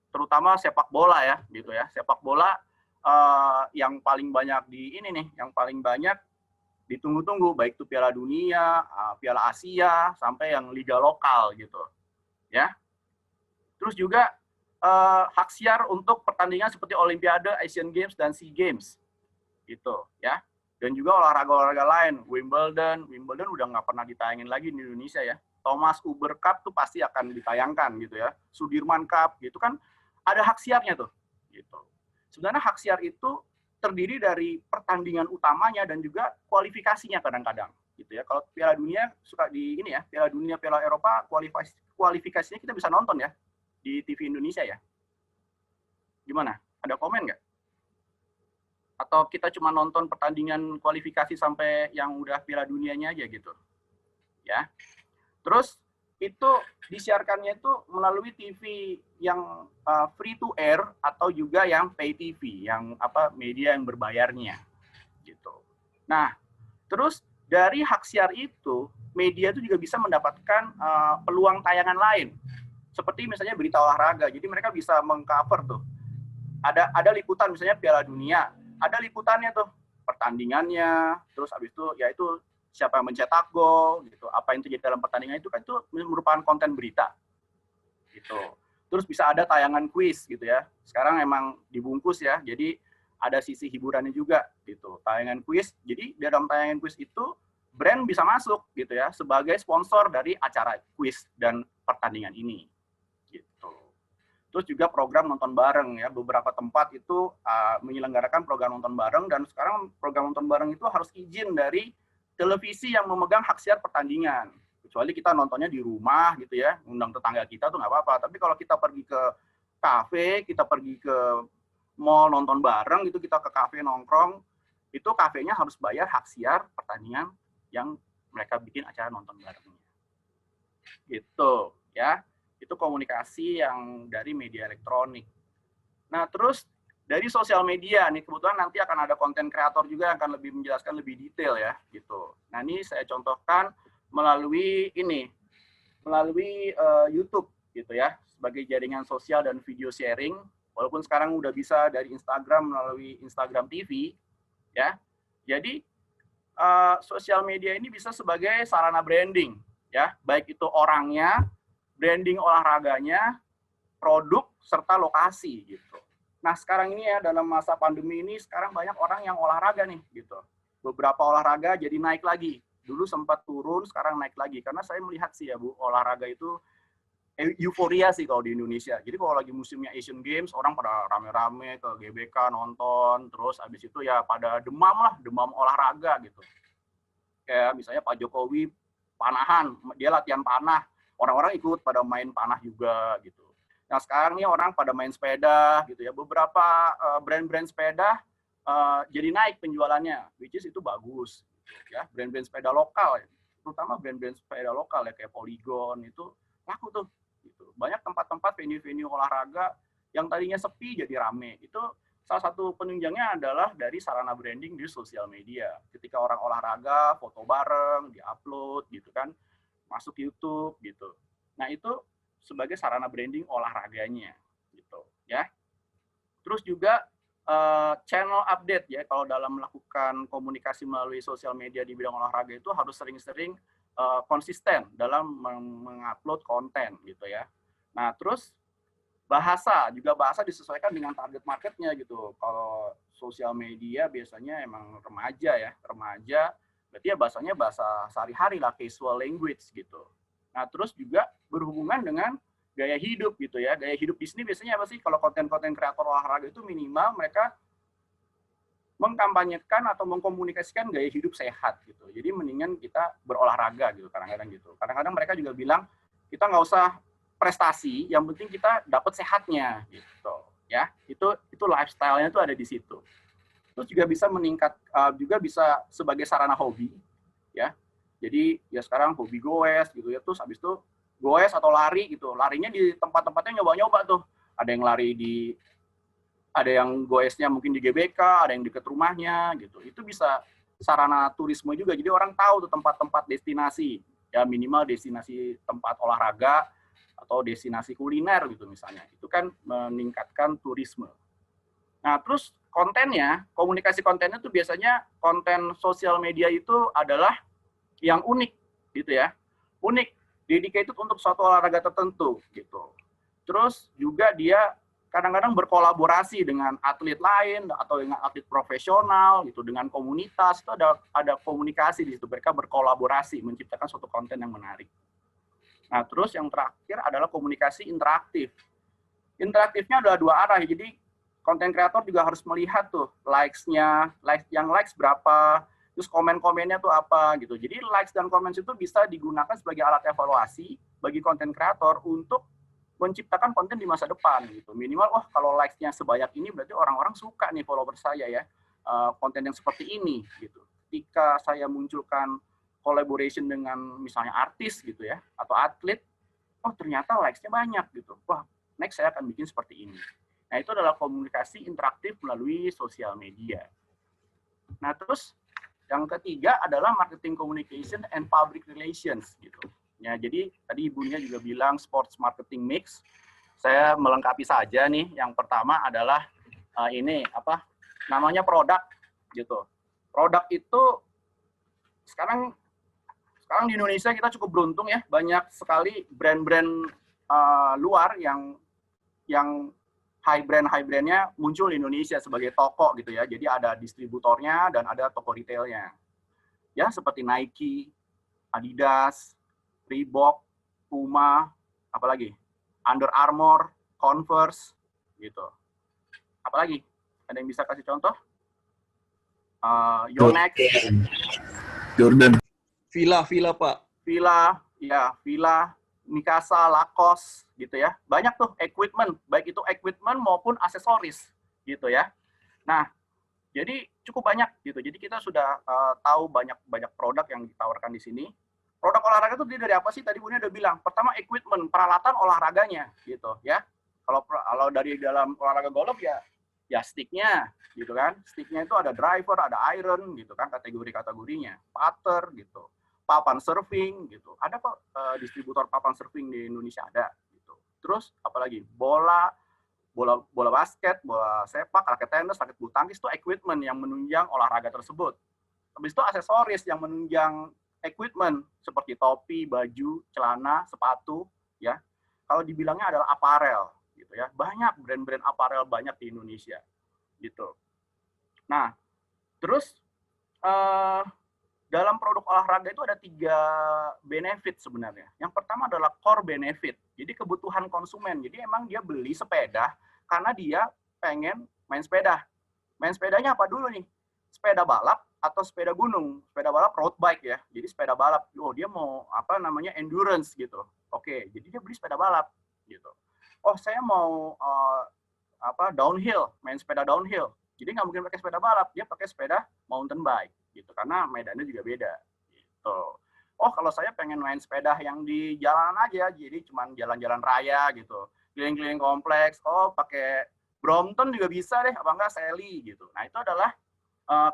terutama sepak bola ya, gitu ya. Sepak bola yang paling banyak yang paling banyak ditunggu-tunggu, baik itu Piala Dunia, Piala Asia, sampai yang liga lokal gitu, ya. Terus juga hak siar untuk pertandingan seperti Olimpiade, Asian Games dan SEA Games, gitu, ya. Dan juga olahraga-olahraga lain, Wimbledon udah nggak pernah ditayangin lagi di Indonesia ya. Thomas Uber Cup tuh pasti akan ditayangkan gitu ya. Sudirman Cup gitu kan ada hak siarnya tuh. Gitu. Sebenarnya hak siar itu terdiri dari pertandingan utamanya dan juga kualifikasinya kadang-kadang gitu ya. Kalau Piala Dunia suka di ini ya, Piala Dunia, Piala Eropa kualifikasinya kita bisa nonton ya di TV Indonesia ya. Gimana? Ada komen nggak? Atau kita cuma nonton pertandingan kualifikasi sampai yang udah Piala Dunianya aja gitu. Ya. Terus itu disiarkannya itu melalui TV yang free to air atau juga yang pay TV, yang media yang berbayarnya gitu. Nah, terus dari hak siar itu media itu juga bisa mendapatkan peluang tayangan lain. Seperti misalnya berita olahraga. Jadi mereka bisa mengcover tuh. Ada liputan misalnya Piala Dunia, ada liputannya tuh, pertandingannya, terus habis itu yaitu siapa yang mencetak gol gitu, apa yang terjadi dalam pertandingan itu kan itu merupakan konten berita gitu. Terus bisa ada tayangan kuis gitu ya, sekarang emang dibungkus ya, jadi ada sisi hiburannya juga gitu, tayangan kuis. Jadi dalam tayangan kuis itu brand bisa masuk gitu ya sebagai sponsor dari acara kuis dan pertandingan ini gitu. Terus juga program nonton bareng ya, beberapa tempat itu menyelenggarakan program nonton bareng, dan sekarang program nonton bareng itu harus izin dari televisi yang memegang hak siar pertandingan. Kecuali kita nontonnya di rumah gitu ya, undang tetangga kita tuh nggak apa-apa. Tapi kalau kita pergi ke kafe, kita pergi ke mall nonton bareng gitu, kita ke kafe nongkrong, itu kafenya harus bayar hak siar pertandingan yang mereka bikin acara nonton barengnya. Gitu ya. Itu komunikasi yang dari media elektronik. Nah, terus dari sosial media nih, kebetulan nanti akan ada konten kreator juga yang akan lebih menjelaskan lebih detail ya gitu. Nah, ini saya contohkan melalui YouTube gitu ya, sebagai jaringan sosial dan video sharing. Walaupun sekarang udah bisa dari Instagram melalui Instagram TV ya. Jadi sosial media ini bisa sebagai sarana branding ya, baik itu orangnya, branding olahraganya, produk serta lokasi gitu. Nah, sekarang ini ya, dalam masa pandemi ini, sekarang banyak orang yang olahraga nih, gitu. Beberapa olahraga jadi naik lagi. Dulu sempat turun, sekarang naik lagi. Karena saya melihat sih ya, Bu, olahraga itu euforia sih kalau di Indonesia. Jadi kalau lagi musimnya Asian Games, orang pada rame-rame ke GBK nonton, terus habis itu ya pada demam olahraga gitu. Kayak misalnya Pak Jokowi panahan, dia latihan panah, orang-orang ikut pada main panah juga gitu. Nah, sekarang nih orang pada main sepeda gitu ya. Beberapa brand-brand sepeda jadi naik penjualannya, which is itu bagus gitu ya. Brand-brand sepeda lokal ya. Terutama brand-brand sepeda lokal ya kayak Polygon itu laku tuh gitu. Banyak tempat-tempat venue-venue olahraga yang tadinya sepi jadi rame. Itu salah satu penunjangnya adalah dari sarana branding di sosial media. Ketika orang olahraga, foto bareng, di-upload gitu kan, masuk YouTube gitu. Nah, itu sebagai sarana branding olahraganya gitu ya. Terus juga channel update ya, kalau dalam melakukan komunikasi melalui sosial media di bidang olahraga itu harus sering-sering konsisten dalam mengupload konten gitu ya. Nah, terus bahasa disesuaikan dengan target marketnya gitu. Kalau sosial media biasanya emang remaja, berarti ya bahasanya bahasa sehari-hari lah, casual language gitu Nah, terus juga berhubungan dengan gaya hidup gitu ya. Gaya hidup di sini biasanya apa sih? Kalau konten-konten kreator olahraga itu minimal mereka mengkampanyekan atau mengkomunikasikan gaya hidup sehat gitu. Jadi mendingan kita berolahraga gitu kadang-kadang gitu. Kadang-kadang mereka juga bilang kita nggak usah prestasi, yang penting kita dapat sehatnya gitu ya. Itu lifestyle-nya itu ada di situ. Terus juga bisa meningkat juga bisa sebagai sarana hobi ya. Jadi ya sekarang hobi goes gitu ya, terus habis itu goes atau lari gitu. Larinya di tempat-tempatnya nyoba-nyoba tuh. Ada yang lari ada yang goesnya mungkin di GBK, ada yang dekat rumahnya gitu. Itu bisa sarana turisme juga. Jadi orang tahu tuh tempat-tempat destinasi. Ya minimal destinasi tempat olahraga atau destinasi kuliner gitu misalnya. Itu kan meningkatkan turisme. Nah, terus kontennya, komunikasi kontennya tuh biasanya konten sosial media itu adalah yang unik gitu ya. Unik, dedicated untuk suatu olahraga tertentu gitu. Terus juga dia kadang-kadang berkolaborasi dengan atlet lain atau dengan atlet profesional gitu, dengan komunitas, itu ada komunikasi di situ. Mereka berkolaborasi menciptakan suatu konten yang menarik. Nah, terus yang terakhir adalah komunikasi interaktif. Interaktifnya ada dua arah. Jadi konten kreator juga harus melihat tuh likes-nya, yang likes berapa, terus komen-komennya tuh apa gitu. Jadi likes dan komen itu bisa digunakan sebagai alat evaluasi bagi konten kreator untuk menciptakan konten di masa depan gitu. Minimal kalau likes-nya sebanyak ini berarti orang-orang suka nih follower saya ya, konten yang seperti ini gitu. Ketika saya munculkan collaboration dengan misalnya artis gitu ya atau atlet, ternyata likes-nya banyak gitu. Wah, next saya akan bikin seperti ini. Nah, itu adalah komunikasi interaktif melalui sosial media. Nah, terus yang ketiga adalah marketing communication and public relations gitu. Ya, jadi tadi ibunya juga bilang sports marketing mix. Saya melengkapi saja nih. Yang pertama adalah ini apa? Namanya produk gitu. Produk itu sekarang di Indonesia kita cukup beruntung ya, banyak sekali brand-brand luar yang high brand-nya muncul di Indonesia sebagai toko gitu ya. Jadi ada distributornya dan ada toko retailnya. Ya, seperti Nike, Adidas, Reebok, Puma, apalagi Under Armour, Converse, gitu. Apalagi? Ada yang bisa kasih contoh? Yonex, Jordan. Villa Pak. Villa, Mikasa, Lacoste, gitu ya. Banyak tuh equipment, baik itu equipment maupun aksesoris, gitu ya. Nah, jadi cukup banyak gitu. Jadi kita sudah tahu banyak produk yang ditawarkan di sini. Produk olahraga itu dari apa sih? Tadi Bunda udah bilang. Pertama equipment, peralatan olahraganya gitu ya. Kalau dari dalam olahraga golf ya sticknya gitu kan. Sticknya itu ada driver, ada iron gitu kan kategorinya. Putter gitu. Papan surfing gitu. Ada kok distributor papan surfing di Indonesia ada gitu. Terus apalagi bola basket, bola sepak, raket tenis, raket bulu tangkis itu equipment yang menunjang olahraga tersebut. Habis itu aksesoris yang menunjang equipment seperti topi, baju, celana, sepatu, ya. Kalau dibilangnya adalah apparel, gitu ya. Banyak brand-brand apparel banyak di Indonesia, gitu. Nah, terus dalam produk olahraga itu ada 3 benefit sebenarnya. Yang pertama adalah core benefit, jadi kebutuhan konsumen. Jadi emang dia beli sepeda karena dia pengen main sepeda. Main sepedanya apa dulu nih? Sepeda balap atau sepeda gunung. Sepeda balap road bike ya. Jadi sepeda balap. Dia mau endurance gitu. Oke, jadi dia beli sepeda balap gitu. Saya mau downhill, main sepeda downhill. Jadi nggak mungkin pakai sepeda balap, dia pakai sepeda mountain bike gitu karena medannya juga beda gitu. Kalau saya pengen main sepeda yang di jalanan aja, jadi cuman jalan-jalan raya gitu, keliling-keliling kompleks, pakai Brompton juga bisa deh, apa enggak Sally gitu. Nah, itu adalah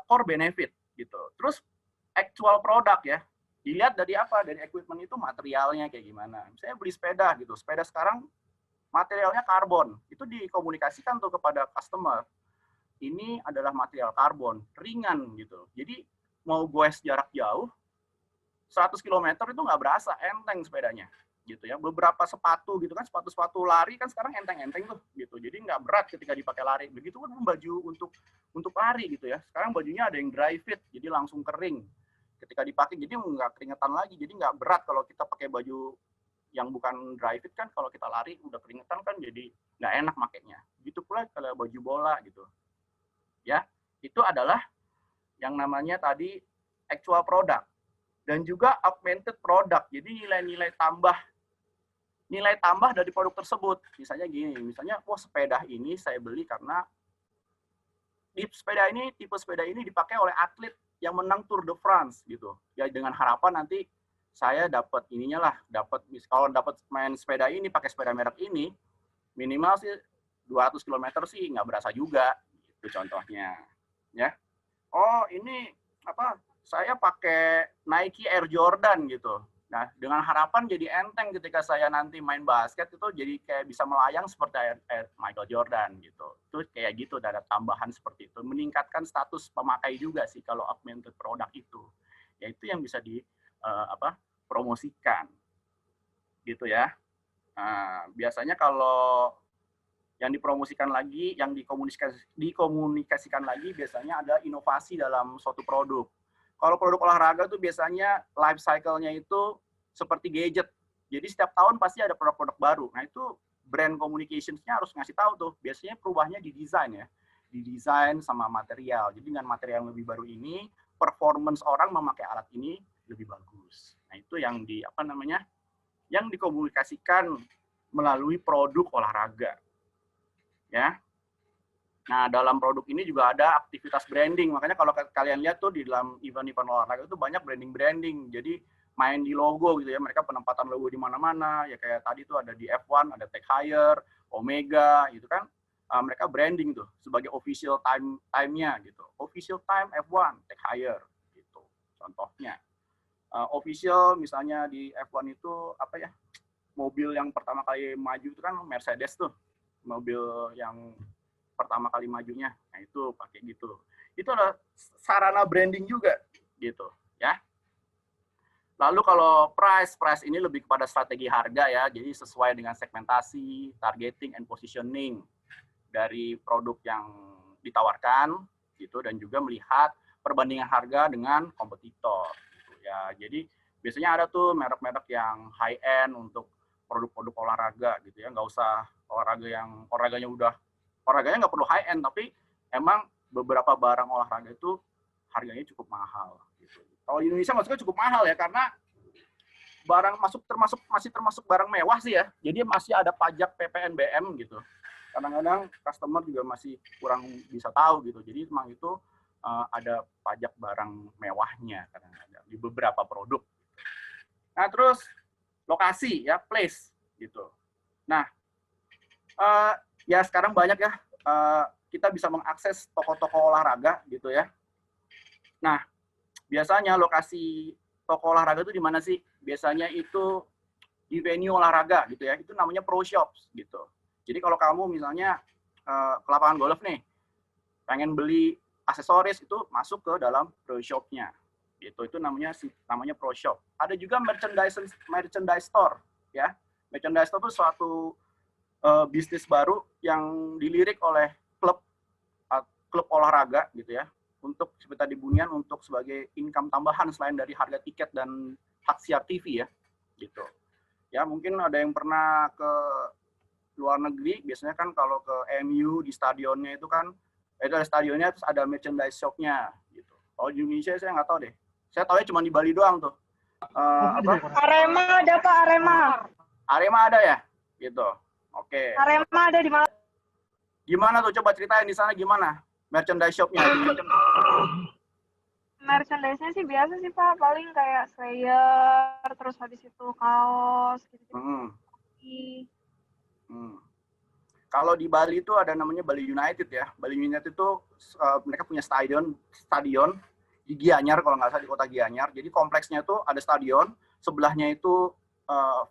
core benefit gitu. Terus actual produk ya, dilihat dari apa? Dari equipment itu materialnya kayak gimana. Misalnya beli sepeda gitu, sepeda sekarang materialnya karbon, itu dikomunikasikan tuh kepada customer. Ini adalah material karbon, ringan gitu. Jadi mau goes jarak jauh, 100 km itu nggak berasa, enteng sepedanya. Gitu ya. Beberapa sepatu gitu kan, sepatu lari kan sekarang enteng-enteng tuh gitu. Jadi nggak berat ketika dipakai lari. Begitu kan baju untuk lari gitu ya. Sekarang bajunya ada yang dry fit, jadi langsung kering. Ketika dipakai jadi nggak keringetan lagi, jadi nggak berat kalau kita pakai baju yang bukan dry fit kan kalau kita lari udah keringetan kan jadi nggak enak makainya. Gitu pula kalau baju bola gitu. Ya, itu adalah yang namanya tadi actual product dan juga augmented product. Jadi nilai tambah dari produk tersebut. Misalnya gini, misalnya sepeda ini saya beli karena tipe sepeda ini dipakai oleh atlet yang menang Tour de France gitu. Ya dengan harapan nanti saya dapat kalau dapat main sepeda ini pakai sepeda merek ini minimal sih 200 km sih nggak berasa juga itu contohnya ya. Oh ini saya pakai Nike Air Jordan gitu. Nah, dengan harapan jadi enteng ketika saya nanti main basket itu jadi kayak bisa melayang seperti Michael Jordan gitu. Itu kayak gitu, ada tambahan seperti itu. Meningkatkan status pemakai juga sih kalau augmented product itu. Ya itu yang bisa promosikan. Gitu ya. Nah, biasanya kalau yang dipromosikan lagi, yang dikomunikasikan lagi biasanya ada inovasi dalam suatu produk. Kalau produk olahraga tuh biasanya life cycle-nya itu seperti gadget. Jadi setiap tahun pasti ada produk-produk baru. Nah itu brand communications-nya harus ngasih tahu tuh. Biasanya perubahannya di desain ya. Di desain sama material. Jadi dengan material yang lebih baru ini, performance orang memakai alat ini lebih bagus. Nah itu yang yang dikomunikasikan melalui produk olahraga. Ya. Nah, dalam produk ini juga ada aktivitas branding. Makanya kalau kalian lihat tuh di dalam event-event olahraga itu banyak branding. Jadi main di logo gitu ya. Mereka penempatan logo di mana-mana. Ya kayak tadi tuh ada di F1, ada Tech Heuer, Omega gitu kan. Mereka branding tuh sebagai official time-nya gitu. Official time F1, Tech Heuer gitu. Contohnya. Official misalnya di F1 itu mobil yang pertama kali maju itu kan Mercedes tuh. Mobil yang pertama kali majunya, nah itu pakai gitu. Itu adalah sarana branding juga, gitu, ya. Lalu kalau price ini lebih kepada strategi harga ya, jadi sesuai dengan segmentasi, targeting, and positioning dari produk yang ditawarkan, gitu, dan juga melihat perbandingan harga dengan kompetitor, gitu ya. Jadi biasanya ada tuh merek-merek yang high end untuk produk-produk olahraga, gitu ya, nggak usah olahraganya nggak perlu high end, tapi emang beberapa barang olahraga itu harganya cukup mahal. Gitu. Kalau di Indonesia maksudnya cukup mahal ya, karena barang masih termasuk barang mewah sih ya. Jadi masih ada pajak PPNBM gitu. Kadang-kadang customer juga masih kurang bisa tahu gitu. Jadi memang itu ada pajak barang mewahnya kadang-kadang di beberapa produk. Nah terus lokasi ya, place gitu. Nah ya sekarang banyak ya kita bisa mengakses toko-toko olahraga gitu ya. Nah, biasanya lokasi toko olahraga itu di mana sih? Biasanya itu di venue olahraga gitu ya. Itu namanya pro shops gitu. Jadi kalau kamu misalnya ke lapangan golf nih, pengen beli aksesoris itu masuk ke dalam pro shop-nya. Gitu. Itu namanya pro shop. Ada juga merchandise store ya. Merchandise store itu suatu bisnis baru yang dilirik oleh klub olahraga gitu ya, untuk seperti tadi Bunian untuk sebagai income tambahan selain dari harga tiket dan hak siar TV ya, gitu. Ya mungkin ada yang pernah ke luar negeri, biasanya kan kalau ke MU di stadionnya itu kan, itu ada stadionnya terus ada merchandise shop-nya gitu. Kalau di Indonesia saya nggak tahu deh, saya tahu cuma di Bali doang tuh. Arema ada Pak, Arema ada ya, gitu. Oke. Arema ada di mana? Gimana tuh? Coba ceritain di sana gimana merchandise shop-nya? Merchandise-nya sih biasa sih Pak, paling kayak slayer, terus habis itu kaos gitu. Kalau di Bali itu ada namanya Bali United ya. Bali United itu mereka punya stadion di Gianyar kalau nggak salah, di kota Gianyar. Jadi kompleksnya itu ada stadion, sebelahnya itu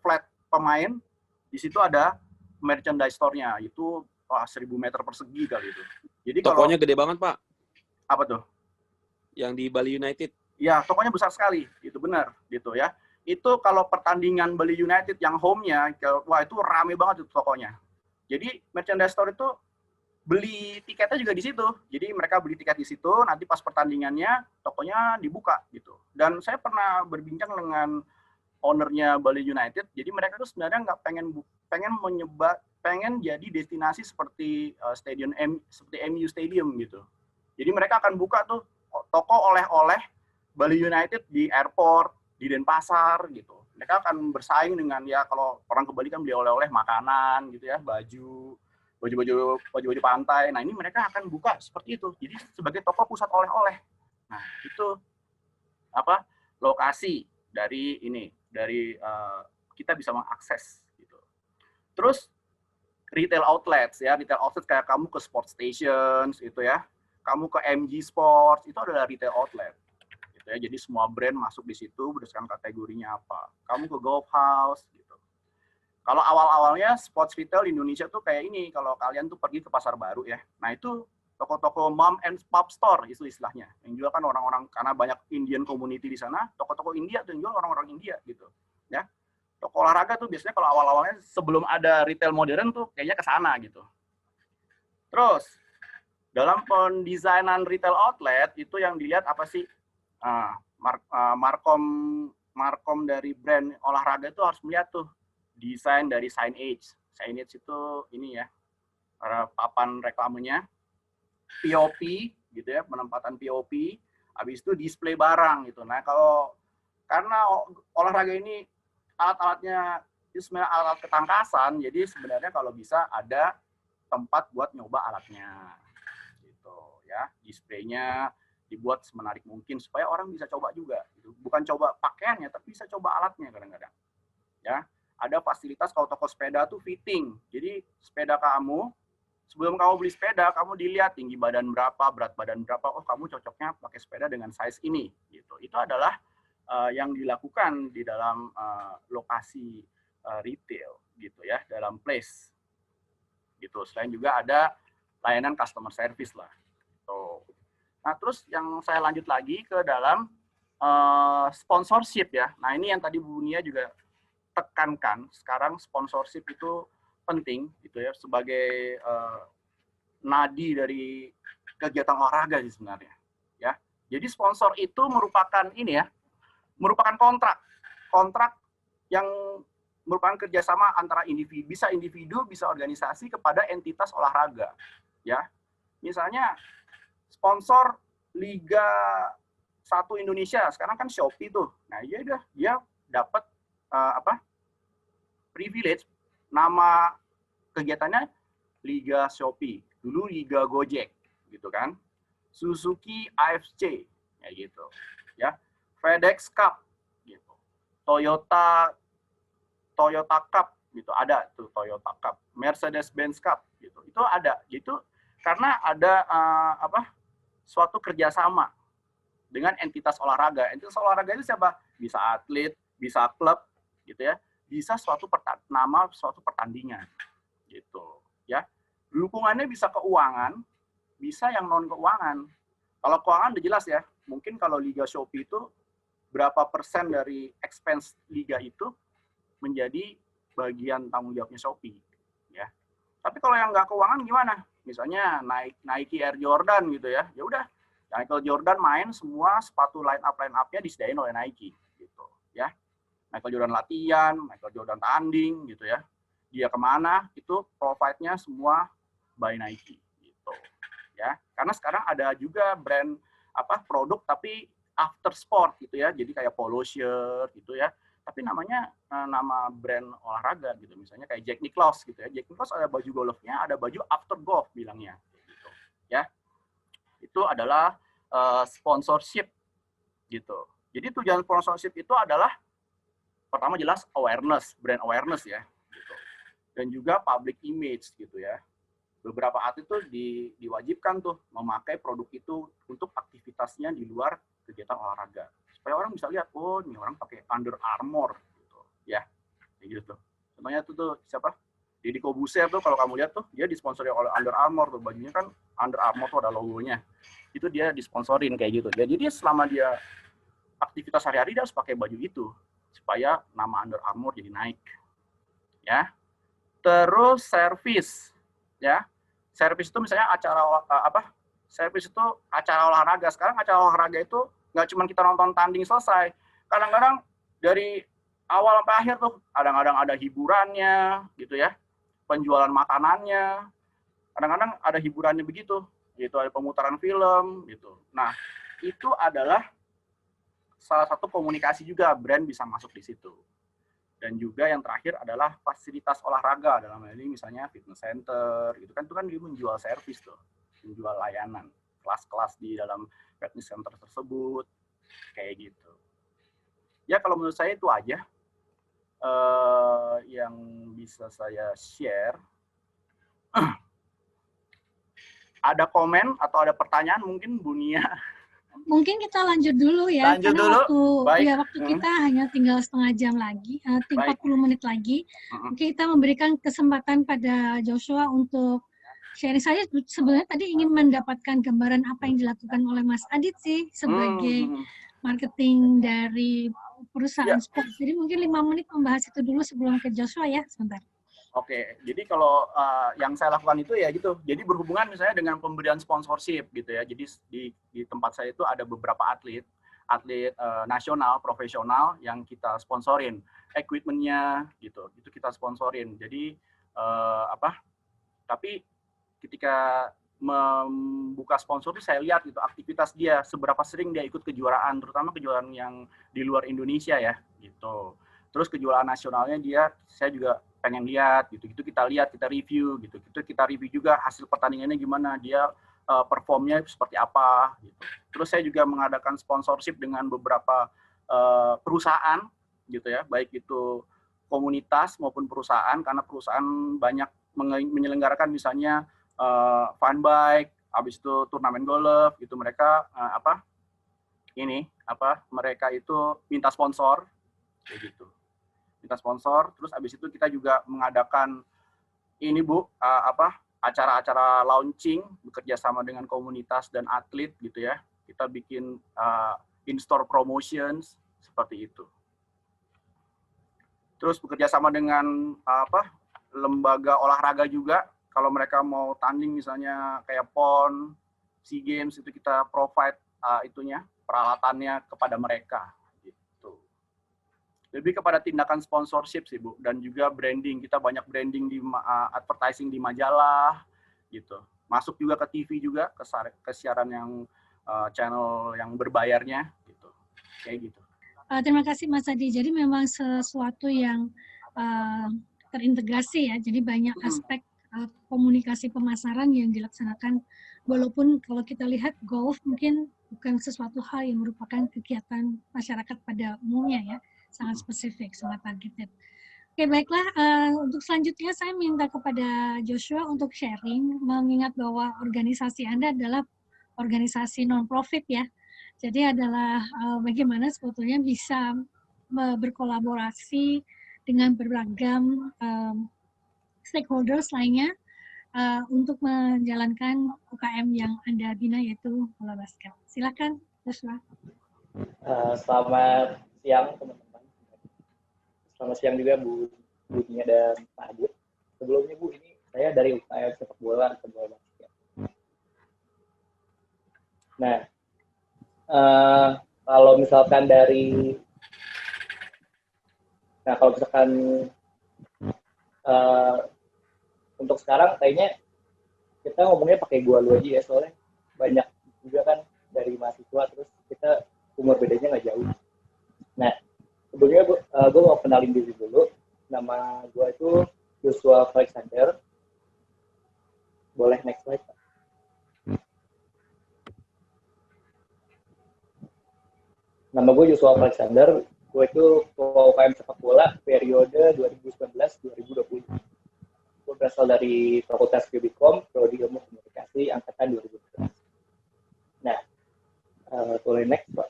flat pemain, di situ ada merchandise store-nya, itu 1.000 meter persegi kali itu. Jadi tokonya gede banget Pak. Apa tuh? Yang di Bali United. Ya, tokonya besar sekali, itu benar, gitu ya. Itu kalau pertandingan Bali United yang home-nya, wah itu rame banget itu tokonya. Jadi merchandise store itu beli tiketnya juga di situ. Jadi mereka beli tiket di situ, nanti pas pertandingannya tokonya dibuka gitu. Dan saya pernah berbincang dengan ownernya Bali United, jadi mereka tuh sebenarnya nggak pengen jadi destinasi seperti seperti MU Stadium gitu. Jadi mereka akan buka tuh toko oleh-oleh Bali United di airport, di Denpasar gitu. Mereka akan bersaing dengan, ya kalau orang ke Bali kan beli oleh-oleh makanan gitu ya, baju pantai. Nah, ini mereka akan buka seperti itu. Jadi sebagai toko pusat oleh-oleh. Nah, itu apa? Lokasi dari kita bisa mengakses gitu. Terus retail outlets ya, retail outlets kayak kamu ke Sport Stations itu ya, kamu ke MG Sports, itu adalah retail outlet. Gitu ya. Jadi semua brand masuk di situ berdasarkan kategorinya apa. Kamu ke Golf House gitu. Kalau awal-awalnya sports retail di Indonesia tuh kayak ini, kalau kalian tuh pergi ke Pasar Baru ya. Nah, itu toko-toko mom and pop store itu istilahnya. Yang jual kan orang-orang, karena banyak Indian community di sana, toko-toko India tuh yang jual orang-orang India gitu. Ya. Toko olahraga tuh biasanya kalau awal-awalnya sebelum ada retail modern tuh kayaknya ke sana gitu. Terus dalam pendesainan retail outlet itu yang dilihat apa sih? Markom dari brand olahraga itu harus melihat tuh desain dari signage. Signage itu ini ya, papan reklamenya, POP gitu ya, penempatan POP, habis itu display barang gitu. Nah, karena olahraga ini alat-alatnya itu sebenarnya alat ketangkasan, jadi sebenarnya kalau bisa ada tempat buat nyoba alatnya gitu ya, displaynya dibuat semenarik mungkin supaya orang bisa coba juga gitu. Bukan coba pakaiannya tapi bisa coba alatnya kadang-kadang ya. Ada fasilitas kalau toko sepeda tuh fitting, jadi sepeda kamu sebelum kamu beli sepeda kamu dilihat tinggi badan berapa, berat badan berapa, oh kamu cocoknya pakai sepeda dengan size ini gitu. Itu adalah yang dilakukan di dalam lokasi retail gitu ya, dalam place gitu. Selain juga ada layanan customer service lah. Gitu. Nah, terus yang saya lanjut lagi ke dalam sponsorship ya. Nah, ini yang tadi Bu Nia juga tekankan. Sekarang sponsorship itu penting gitu ya, sebagai nadi dari kegiatan olahraga sih sebenarnya. Ya, jadi sponsor itu merupakan ini ya, merupakan kontrak yang merupakan kerjasama antara individu, bisa organisasi kepada entitas olahraga. Ya, misalnya sponsor Liga 1 Indonesia sekarang kan Shopee tuh. Nah, dia dapat privilege, nama kegiatannya Liga Shopee, dulu Liga Gojek gitu kan. Suzuki AFC kayak gitu. Ya. FedEx Cup gitu. Toyota Cup gitu, ada tuh Toyota Cup, Mercedes-Benz Cup gitu. Itu ada gitu karena ada suatu kerjasama dengan entitas olahraga. Entitas olahraga itu siapa? Bisa atlet, bisa klub gitu ya. Bisa suatu pertandingan gitu ya. Dukungannya bisa keuangan, bisa yang non keuangan. Kalau keuangan udah jelas ya. Mungkin kalau Liga Shopee itu berapa persen dari expense liga itu menjadi bagian tanggung jawabnya Shopee ya. Tapi kalau yang nggak keuangan gimana? Misalnya Nike Air Jordan gitu ya. Ya udah, Michael Jordan main, semua sepatu line up-nya disediain oleh Nike gitu ya. Michael Jordan latihan, Michael Jordan tanding gitu ya. Dia kemana itu provide-nya semua by Nike gitu ya. Karena sekarang ada juga brand produk tapi after sport gitu ya, jadi kayak polo shirt gitu ya, tapi namanya nama brand olahraga gitu, misalnya kayak Jack Nicklaus gitu ya. Jack Nicklaus ada baju golfnya, ada baju after golf bilangnya gitu ya. Itu adalah sponsorship gitu. Jadi tujuan sponsorship itu adalah pertama jelas awareness, brand awareness ya gitu. Dan juga public image gitu ya. Beberapa atlet tuh diwajibkan tuh memakai produk itu untuk aktivitasnya di luar kegiatan olahraga, supaya orang bisa lihat, oh ini orang pakai Under Armour gitu ya, kayak gitu. Contohnya tuh siapa, Deddy Corbuzier tuh kalau kamu lihat tuh dia disponsori oleh Under Armour tuh, bajunya kan Under Armour tuh ada logonya, itu dia disponsorin kayak gitu. Jadi dia selama dia aktivitas sehari-hari dia harus pakai baju itu supaya nama Under Armour jadi naik ya. Terus service ya, service itu misalnya acara service itu acara olahraga. Sekarang acara olahraga itu nggak cuma kita nonton tanding selesai. Kadang-kadang dari awal sampai akhir tuh. Kadang-kadang ada hiburannya gitu ya, penjualan makanannya, kadang-kadang ada hiburannya begitu, gitu, ada pemutaran film gitu. Nah, itu adalah salah satu komunikasi juga, brand bisa masuk di situ. Dan juga yang terakhir adalah fasilitas olahraga, dalam hal ini misalnya fitness center gitu kan, itu kan dia menjual servis tuh, menjual layanan, kelas-kelas di dalam fitness center tersebut, kayak gitu. Ya kalau menurut saya itu aja yang bisa saya share. Ada komen atau ada pertanyaan mungkin Bu Nia? Mungkin kita lanjut dulu ya, Lanjut karena dulu. Baik. waktu kita hanya tinggal setengah jam lagi, 40 menit lagi. Mungkin kita memberikan kesempatan pada Joshua untuk sharing. Saya sebenarnya tadi ingin mendapatkan gambaran apa yang dilakukan oleh Mas Adit sih sebagai marketing dari perusahaan sport. Jadi mungkin 5 menit membahas itu dulu sebelum ke Joshua ya, sebentar. Oke, jadi kalau yang saya lakukan itu ya gitu, jadi berhubungan misalnya dengan pemberian sponsorship gitu ya. Jadi di tempat saya itu ada beberapa atlet nasional, profesional yang kita sponsorin, equipment-nya gitu, itu kita sponsorin. Jadi tapi ketika membuka sponsor itu saya lihat gitu aktivitas dia, seberapa sering dia ikut kejuaraan, terutama kejuaraan yang di luar Indonesia ya gitu. Terus kejuaraan nasionalnya saya juga pengen lihat gitu, kita lihat, kita review gitu, kita review juga hasil pertandingannya gimana, dia performnya seperti apa gitu. Terus saya juga mengadakan sponsorship dengan beberapa perusahaan gitu ya, baik itu komunitas maupun perusahaan, karena perusahaan banyak menyelenggarakan misalnya fun bike, habis itu turnamen golf gitu, mereka mereka itu minta sponsor kayak gitu. Kita sponsor, terus abis itu kita juga mengadakan ini Bu, acara-acara launching bekerja sama dengan komunitas dan atlet gitu ya. Kita bikin in-store promotions seperti itu. Terus bekerja sama dengan lembaga olahraga juga. Kalau mereka mau tanding misalnya kayak PON, SEA Games, itu kita provide peralatannya kepada mereka. Lebih kepada tindakan sponsorship sih Bu, dan juga branding. Kita banyak branding di advertising di majalah gitu. Masuk juga ke TV juga, ke siaran yang channel yang berbayarnya gitu. Kayak gitu. Terima kasih Mas Adi. Jadi memang sesuatu yang terintegrasi ya. Jadi banyak aspek komunikasi pemasaran yang dilaksanakan. Walaupun kalau kita lihat golf mungkin bukan sesuatu hal yang merupakan kegiatan masyarakat pada umumnya ya. Sangat spesifik, sangat targeted. Oke, baiklah. Untuk selanjutnya saya minta kepada Joshua untuk sharing, mengingat bahwa organisasi Anda adalah organisasi non-profit ya. Jadi adalah bagaimana sebetulnya bisa berkolaborasi dengan beragam stakeholders lainnya untuk menjalankan UKM yang Anda bina, yaitu Bola Basket. Silakan, Joshua. Selamat siang, teman-teman. Selamat siang juga Bu Nia dan Pak Adit. Sebelumnya Bu, ini saya dari UKM sepak bola atau bola basket. Nah, kalau misalkan untuk sekarang kayaknya kita ngomongnya pakai gua lu aja ya, soalnya banyak juga kan dari mahasiswa, terus kita umur bedanya nggak jauh. Nah, sebelumnya gue mau kenalin diri dulu. Nama gue itu Joshua Alexander. Boleh next slide, Pak? Nama gue Joshua Alexander. Gue itu ketua UKM sepak bola periode 2019-2020. Gue berasal dari Fakultas Bikom, Prodi Ilmu Komunikasi, angkatan 2012. Nah, boleh next, Pak?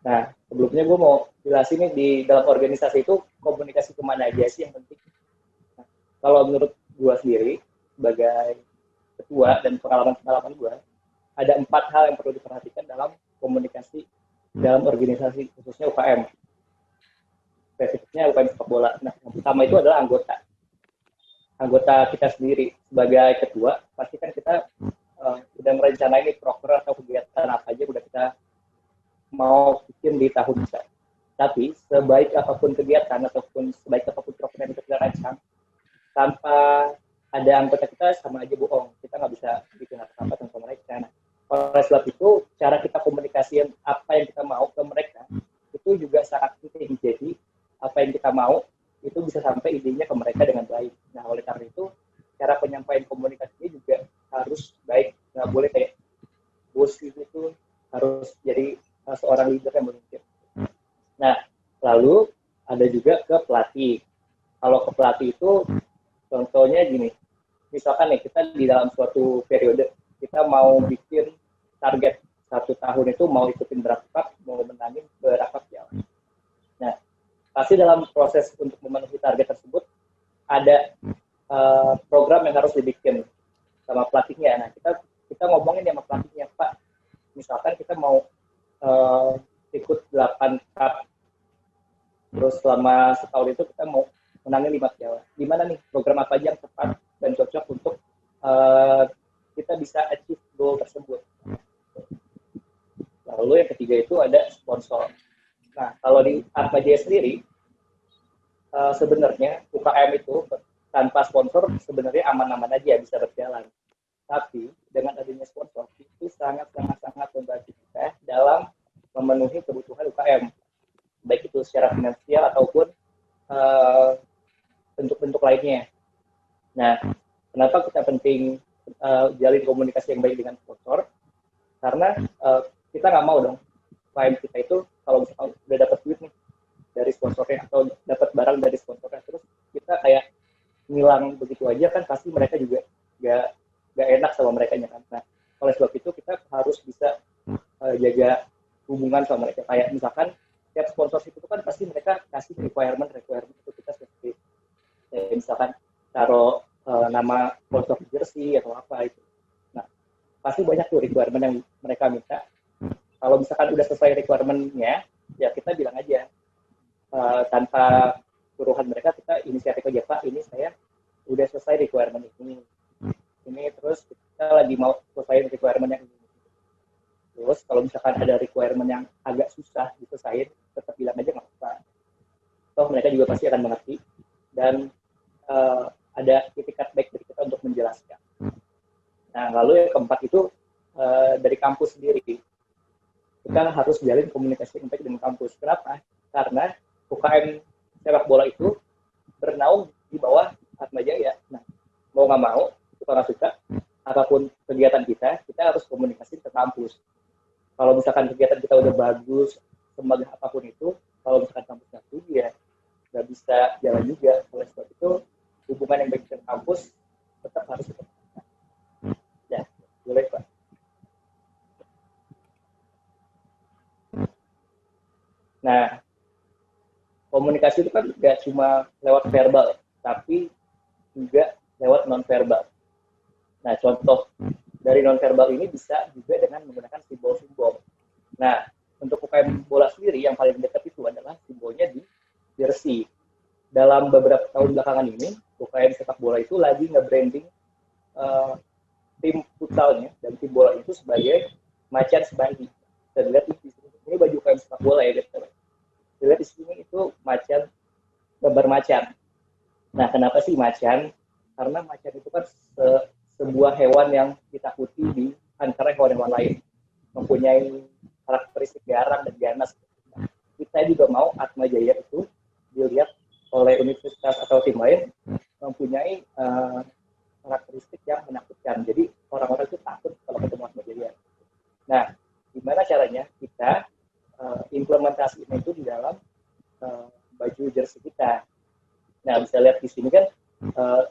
Nah, sebelumnya gue mau jelasin nih, di dalam organisasi itu komunikasi kemana aja sih yang penting. Nah, kalau menurut gue sendiri, sebagai ketua dan pengalaman gue, ada 4 hal yang perlu diperhatikan dalam komunikasi dalam organisasi, khususnya UKM. Spesifiknya UKM sepak bola. Nah, yang pertama itu adalah anggota. Anggota kita sendiri. Sebagai ketua, pasti kan kita sudah merencanain proker atau kegiatan apa aja udah kita mau bikin di tahun Tapi sebaik apapun kegiatan ataupun sebaik apapun program yang kita rancang, tanpa ada anggota kita sama aja bohong. Kita nggak bisa bikin apa-apa tanpa mereka. Nah, oleh sebab itu, cara kita komunikasi apa yang kita mau ke mereka, itu juga sangat penting. Jadi, apa yang kita mau, itu bisa sampai idenya ke mereka dengan baik. Nah, oleh karena itu, cara penyampaian komunikasinya juga harus baik. Nggak boleh kayak bos itu harus jadi seorang leader yang memimpin. Nah, lalu ada juga ke pelatih. Kalau ke pelatih itu, contohnya gini, misalkan nih kita di dalam suatu periode, kita mau bikin target 1 tahun itu mau ikutin berapa cup, mau menangin berapa piala. Nah, pasti dalam proses untuk memenuhi target tersebut, ada program yang harus dibikin sama pelatihnya. Nah, kita ngomongin sama pelatihnya, Pak, misalkan kita mau ikut 8 cup, terus selama setahun itu kita mau menangin 5 piala. Gimana nih program apa aja yang tepat dan cocok untuk kita bisa achieve goal tersebut. Lalu yang ketiga itu ada sponsor. Nah, kalau di Atma Jaya sendiri, sebenarnya UKM itu tanpa sponsor sebenarnya aman-aman aja bisa berjalan. Tapi dengan adanya sponsor itu sangat-sangat membantu kita dalam memenuhi kebutuhan UKM. Baik itu secara finansial ataupun bentuk-bentuk lainnya. Nah, kenapa kita penting jalin komunikasi yang baik dengan sponsor? Karena kita nggak mau dong klien kita itu kalau misalkan udah dapat duit nih dari sponsornya atau dapat barang dari sponsornya, terus kita kayak ngilang begitu aja, kan pasti mereka juga nggak enak sama mereka kan. Nah, oleh sebab itu kita harus bisa jaga hubungan sama mereka. Kayak misalkan tiap sponsorship itu kan pasti mereka kasih requirement itu kita seperti misalkan taruh nama sponsor jersey atau apa itu. Nah, pasti banyak tuh requirement yang mereka minta. Kalau misalkan udah selesai requirement-nya, ya kita bilang aja tanpa suruhan mereka, kita inisiatif aja, Pak, ini saya udah selesai requirement ini terus kita lagi mau selesai requirement yang ini. Terus kalau misalkan ada requirement yang agak susah diselesain, tetap bilang aja nggak apa-apa. Toh mereka juga pasti akan mengerti dan ada itikat baik dari kita untuk menjelaskan. Nah, lalu yang keempat itu dari kampus sendiri. Kita harus jalin komunikasi yang baik dengan kampus. Kenapa? Karena UKM sepak bola itu bernaung di bawah Atma Jaya. Nah, mau nggak mau, suka nggak suka, apapun kegiatan kita harus komunikasi ke kampus. Kalau misalkan kegiatan kita udah bagus, sebagai apapun itu, kalau misalkan kampus nggak setuju, ya nggak bisa jalan juga. Oleh sebab itu, hubungan yang baik dengan kampus tetap harus dipertahankan. Ya, boleh Pak. Nah, komunikasi itu kan nggak cuma lewat verbal, tapi juga lewat non-verbal. Nah, contoh dari non-verbal ini bisa juga dengan menggunakan simbol-simbol. Nah, untuk UKM bola sendiri yang paling dekat itu adalah simbolnya di jersey. Dalam beberapa tahun belakangan ini, UKM sepak bola itu lagi nge-branding tim futsalnya dan tim bola itu sebagai macan semanggi. Dan lihat di sini, ini baju UKM sepak bola ya, guys. Lihat di sini itu macan, gambar macan. Nah, kenapa sih macan? Karena macan itu kan sebuah hewan yang ditakuti di antara hewan-hewan lain, mempunyai karakteristik garang dan ganas. Kita juga mau Atma Jaya itu dilihat oleh universitas atau tim lain mempunyai karakteristik yang menakutkan. Jadi orang-orang itu takut kalau ketemu Atma Jaya. Nah, gimana caranya kita implementasinya itu di dalam baju jersey kita. Nah, bisa lihat di sini kan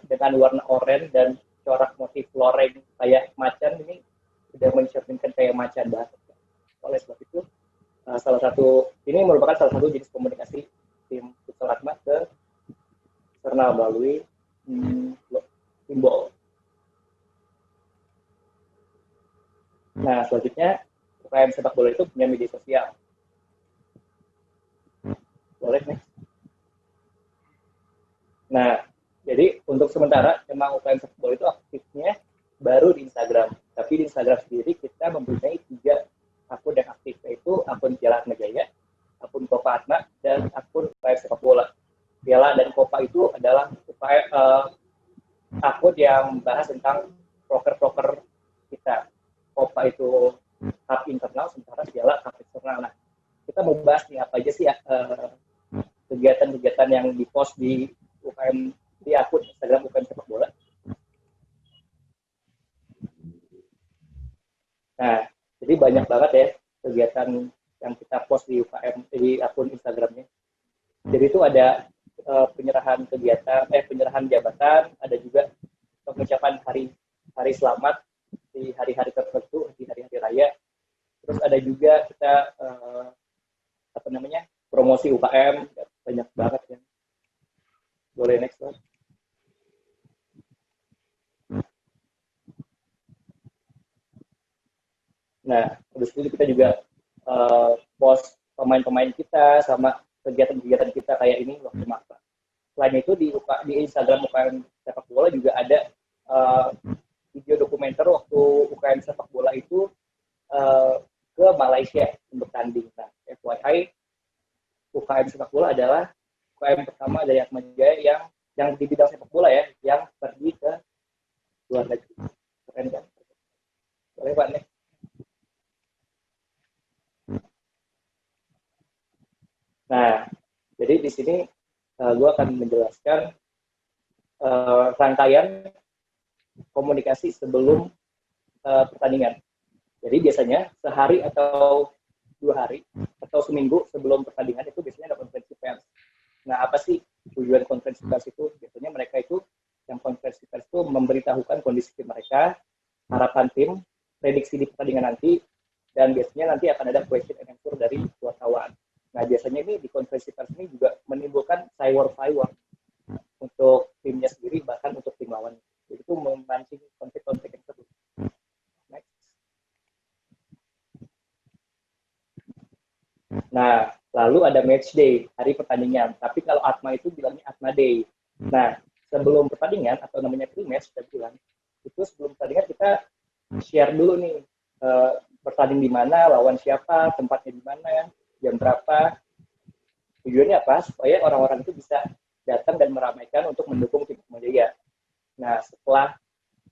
dengan warna oranye dan corak motif loreng kayak macan, ini sudah mencerminkan kayak macan banget. Oleh sebab itu, ini merupakan salah satu jenis komunikasi tim futsal Atma ke eksternal melalui simbol. Nah, selanjutnya UKM sepak bola itu punya media sosial. Boleh nih. Nah, jadi untuk sementara memang UKM sepak bola itu aktifnya baru di Instagram. Tapi di Instagram sendiri kita mempunyai 3 akun yang aktif, yaitu akun Piala Atma Jaya, akun Kopa Atma, dan yang membahas tentang proker-proker kita. Copa itu cup internal, sementara Piala cup eksternal. Nah, kita mau bahas nih apa aja sih kegiatan-kegiatan yang dipost di UKM, di akun Instagram UKM sepak bola. Nah, jadi banyak banget ya kegiatan yang kita post di UKM, di akun Instagramnya. Jadi itu ada penyerahan jabatan, ada juga pengucapan hari selamat di hari-hari tertentu, di hari-hari raya. Terus ada juga kita promosi UKM, banyak banget ya. Boleh next slide. Nah, habis itu kita juga post pemain-pemain kita sama kegiatan-kegiatan kita kayak ini waktu masa. Selain itu di Instagram UKM sepak bola juga ada video dokumenter waktu UKM sepak bola itu ke Malaysia untuk tanding. Nah, FYI, UKM sepak bola adalah UKM pertama dari Atma Jaya yang di bidang sepak bola ya, yang pergi ke luar negeri. Keren kan? Boleh Pak nih. Nah, jadi di sini gue akan menjelaskan rangkaian komunikasi sebelum pertandingan. Jadi biasanya sehari atau 2 hari atau seminggu sebelum pertandingan itu biasanya ada konferensi pers. Nah, apa sih tujuan konferensi pers itu? Biasanya mereka itu, yang konferensi pers itu memberitahukan kondisi tim mereka, harapan tim, prediksi di pertandingan nanti, dan biasanya nanti akan ada question and answer dari wartawan. Nah, biasanya ini di konferensi pers ini juga menimbulkan firework untuk timnya sendiri, bahkan untuk tim lawan. Jadi itu memancing konflik-konflik yang seru. Next. Nah, lalu ada match day, hari pertandingan. Tapi kalau Atma itu bilangnya Atma Day. Nah, sebelum pertandingan, atau namanya pre-match, kita bilang, itu sebelum pertandingan kita share dulu nih, bertanding di mana, lawan siapa, tempatnya di mana, jam berapa. Tujuannya apa? Supaya orang-orang itu bisa datang dan meramaikan untuk mendukung tim Atma Jaya. Nah, setelah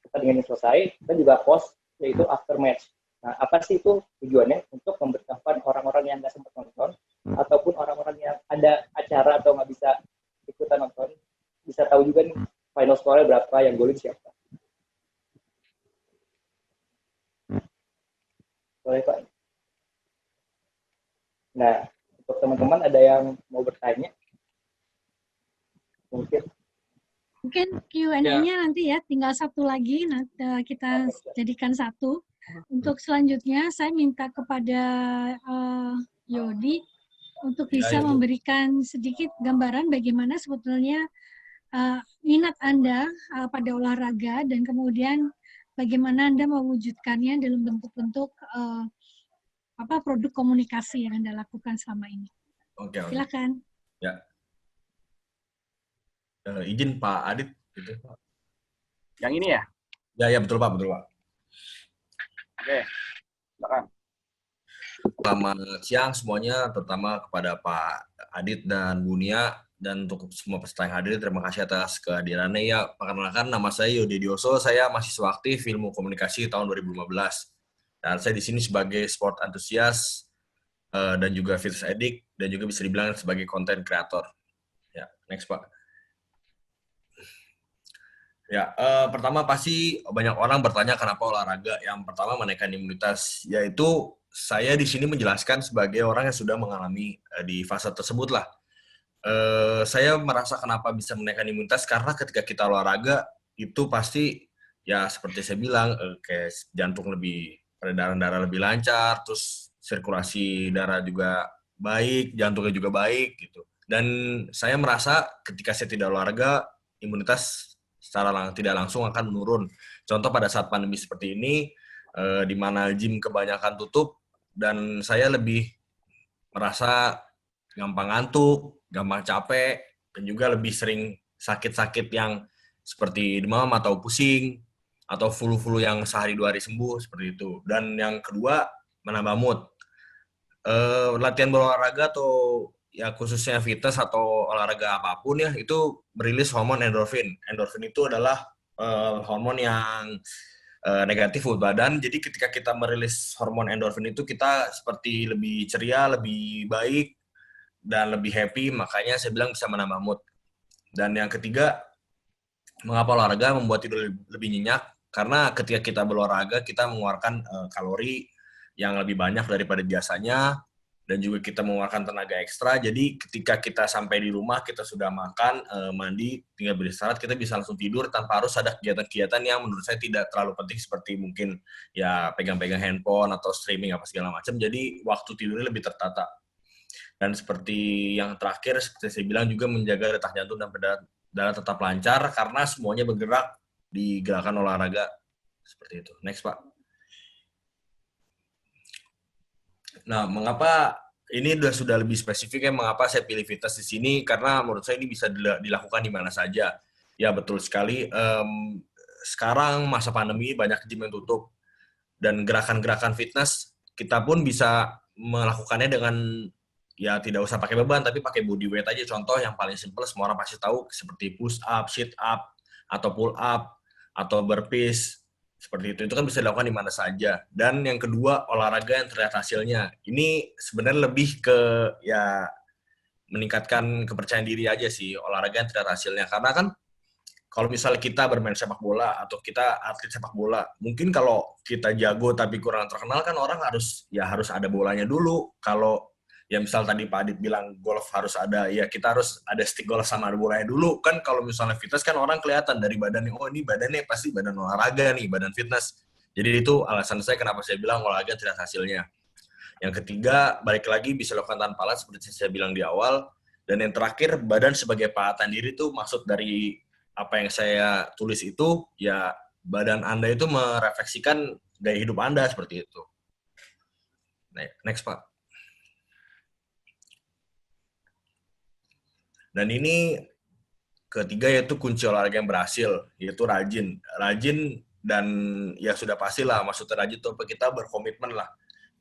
pertandingan ini selesai, kita juga post, yaitu after match. Nah, apa sih itu tujuannya? Untuk memberitahukan orang-orang yang nggak sempat nonton, ataupun orang-orang yang ada acara atau nggak bisa ikutan nonton, bisa tahu juga nih final score berapa, yang golin siapa. Boleh Pak? Nah, untuk teman-teman ada yang mau bertanya? Mungkin Q&A-nya nanti ya, tinggal satu lagi, kita jadikan satu. Untuk selanjutnya, saya minta kepada Yodi untuk bisa memberikan sedikit gambaran bagaimana sebetulnya minat Anda pada olahraga, dan kemudian bagaimana Anda mewujudkannya dalam bentuk-bentuk produk komunikasi yang Anda lakukan selama ini. Oke. Silakan. Ya. Izin Pak Adit. Gitu. Yang ini ya? Ya betul Pak. Oke, silakan. Selamat siang semuanya, terutama kepada Pak Adit dan Bunia, dan untuk semua peserta yang hadir, terima kasih atas kehadirannya. Ya, perkenalkan nama saya Yodi Dioso, saya mahasiswa aktif Ilmu Komunikasi tahun 2015. Dan saya di sini sebagai sport antusias dan juga fitness addict, dan juga bisa dibilang sebagai content creator. Ya, next Pak. Ya, pertama pasti banyak orang bertanya kenapa olahraga. Yang pertama menaikkan imunitas, yaitu saya di sini menjelaskan sebagai orang yang sudah mengalami di fase tersebut lah. Saya merasa kenapa bisa menaikkan imunitas karena ketika kita olahraga itu pasti ya seperti saya bilang kayak jantung lebih, peredaran darah lebih lancar, terus sirkulasi darah juga baik, jantungnya juga baik gitu. Dan saya merasa ketika saya tidak olahraga, imunitas secara tidak langsung akan menurun. Contoh pada saat pandemi seperti ini, di mana gym kebanyakan tutup, dan saya lebih merasa gampang ngantuk, gampang capek, dan juga lebih sering sakit-sakit yang seperti demam atau pusing, atau flu-flu yang sehari 2 hari sembuh, seperti itu. Dan yang kedua, menambah mood. Latihan berolahraga atau ya khususnya fitness atau olahraga apapun ya, itu merilis hormon endorfin. Endorfin itu adalah hormon yang negatif buat badan. Jadi ketika kita merilis hormon endorfin itu kita seperti lebih ceria, lebih baik, dan lebih happy. Makanya saya bilang bisa menambah mood. Dan yang ketiga, mengapa olahraga membuat tidur lebih nyenyak? Karena ketika kita berolahraga, kita mengeluarkan kalori yang lebih banyak daripada biasanya, dan juga kita mengeluarkan tenaga ekstra. Jadi ketika kita sampai di rumah, kita sudah makan, mandi, tinggal beristirahat, kita bisa langsung tidur tanpa harus ada kegiatan-kegiatan yang menurut saya tidak terlalu penting seperti mungkin ya pegang-pegang handphone atau streaming apa segala macam. Jadi waktu tidurnya lebih tertata. Dan seperti yang terakhir, seperti saya bilang juga menjaga detak jantung dan darah tetap lancar karena semuanya bergerak di gerakan olahraga. Seperti itu. Next, Pak. Nah, mengapa ini sudah lebih spesifik ya, mengapa saya pilih fitness di sini? Karena menurut saya ini bisa dilakukan di mana saja. Ya, betul sekali. Sekarang masa pandemi banyak gym yang tutup. Dan gerakan-gerakan fitness, kita pun bisa melakukannya dengan, ya tidak usah pakai beban, tapi pakai body weight aja. Contoh yang paling simple, semua orang pasti tahu, seperti push up, sit up, atau pull up, atau burpees. Seperti itu kan bisa dilakukan di mana saja. Dan yang kedua, olahraga yang terlihat hasilnya. Ini sebenarnya lebih ke ya meningkatkan kepercayaan diri aja sih, olahraga yang terlihat hasilnya. Karena kan kalau misalnya kita bermain sepak bola atau kita atlet sepak bola, mungkin kalau kita jago tapi kurang terkenal kan orang harus ada bolanya dulu. Kalau ya misal tadi Pak Adit bilang golf harus ada, ya kita harus ada stick golf sama ada bolanya dulu. Kan kalau misalnya fitness kan orang kelihatan dari badannya, oh ini badannya pasti badan olahraga nih, badan fitness. Jadi itu alasan saya kenapa saya bilang olahraga tidak hasilnya. Yang ketiga, balik lagi bisa lakukan tanpa alat seperti saya bilang di awal. Dan yang terakhir, badan sebagai peralatan diri itu maksud dari apa yang saya tulis itu, ya badan Anda itu merefleksikan gaya hidup Anda seperti itu. Next, Pak. Dan ini ketiga yaitu kunci olahraga yang berhasil, yaitu rajin. Rajin dan ya sudah pastilah, maksudnya rajin itu kita berkomitmen lah.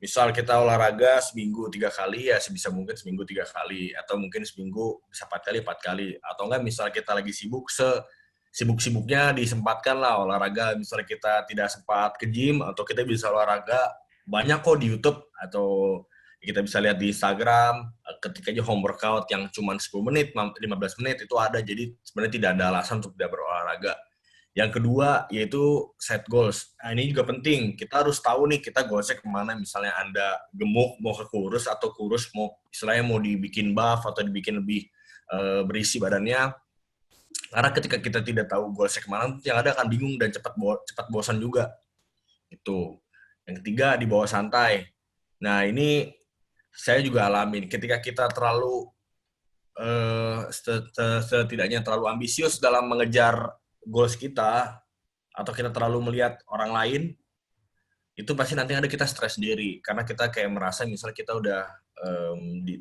Misal kita olahraga seminggu 3 kali, ya sebisa mungkin seminggu 3 kali. Atau mungkin seminggu bisa 4 kali. Atau enggak misal kita lagi sibuk, sibuk-sibuknya disempatkan lah olahraga. Misalnya kita tidak sempat ke gym, atau kita bisa olahraga, banyak kok di YouTube, atau kita bisa lihat di Instagram, ketik aja home workout yang cuma 10 menit, 15 menit, itu ada. Jadi sebenarnya tidak ada alasan untuk tidak berolahraga. Yang kedua, yaitu set goals. Nah, ini juga penting. Kita harus tahu nih, kita goalsnya kemana. Misalnya Anda gemuk, mau ke kurus, atau kurus, istilahnya mau dibikin buff, atau dibikin lebih berisi badannya. Karena ketika kita tidak tahu goalsnya kemana, yang ada akan bingung dan cepat bosan juga. Itu. Yang ketiga, dibawa santai. Nah, ini saya juga alamin. Ketika kita terlalu setidaknya terlalu ambisius dalam mengejar goals kita, atau kita terlalu melihat orang lain, itu pasti nanti ada kita stres sendiri. Karena kita kayak merasa misal kita udah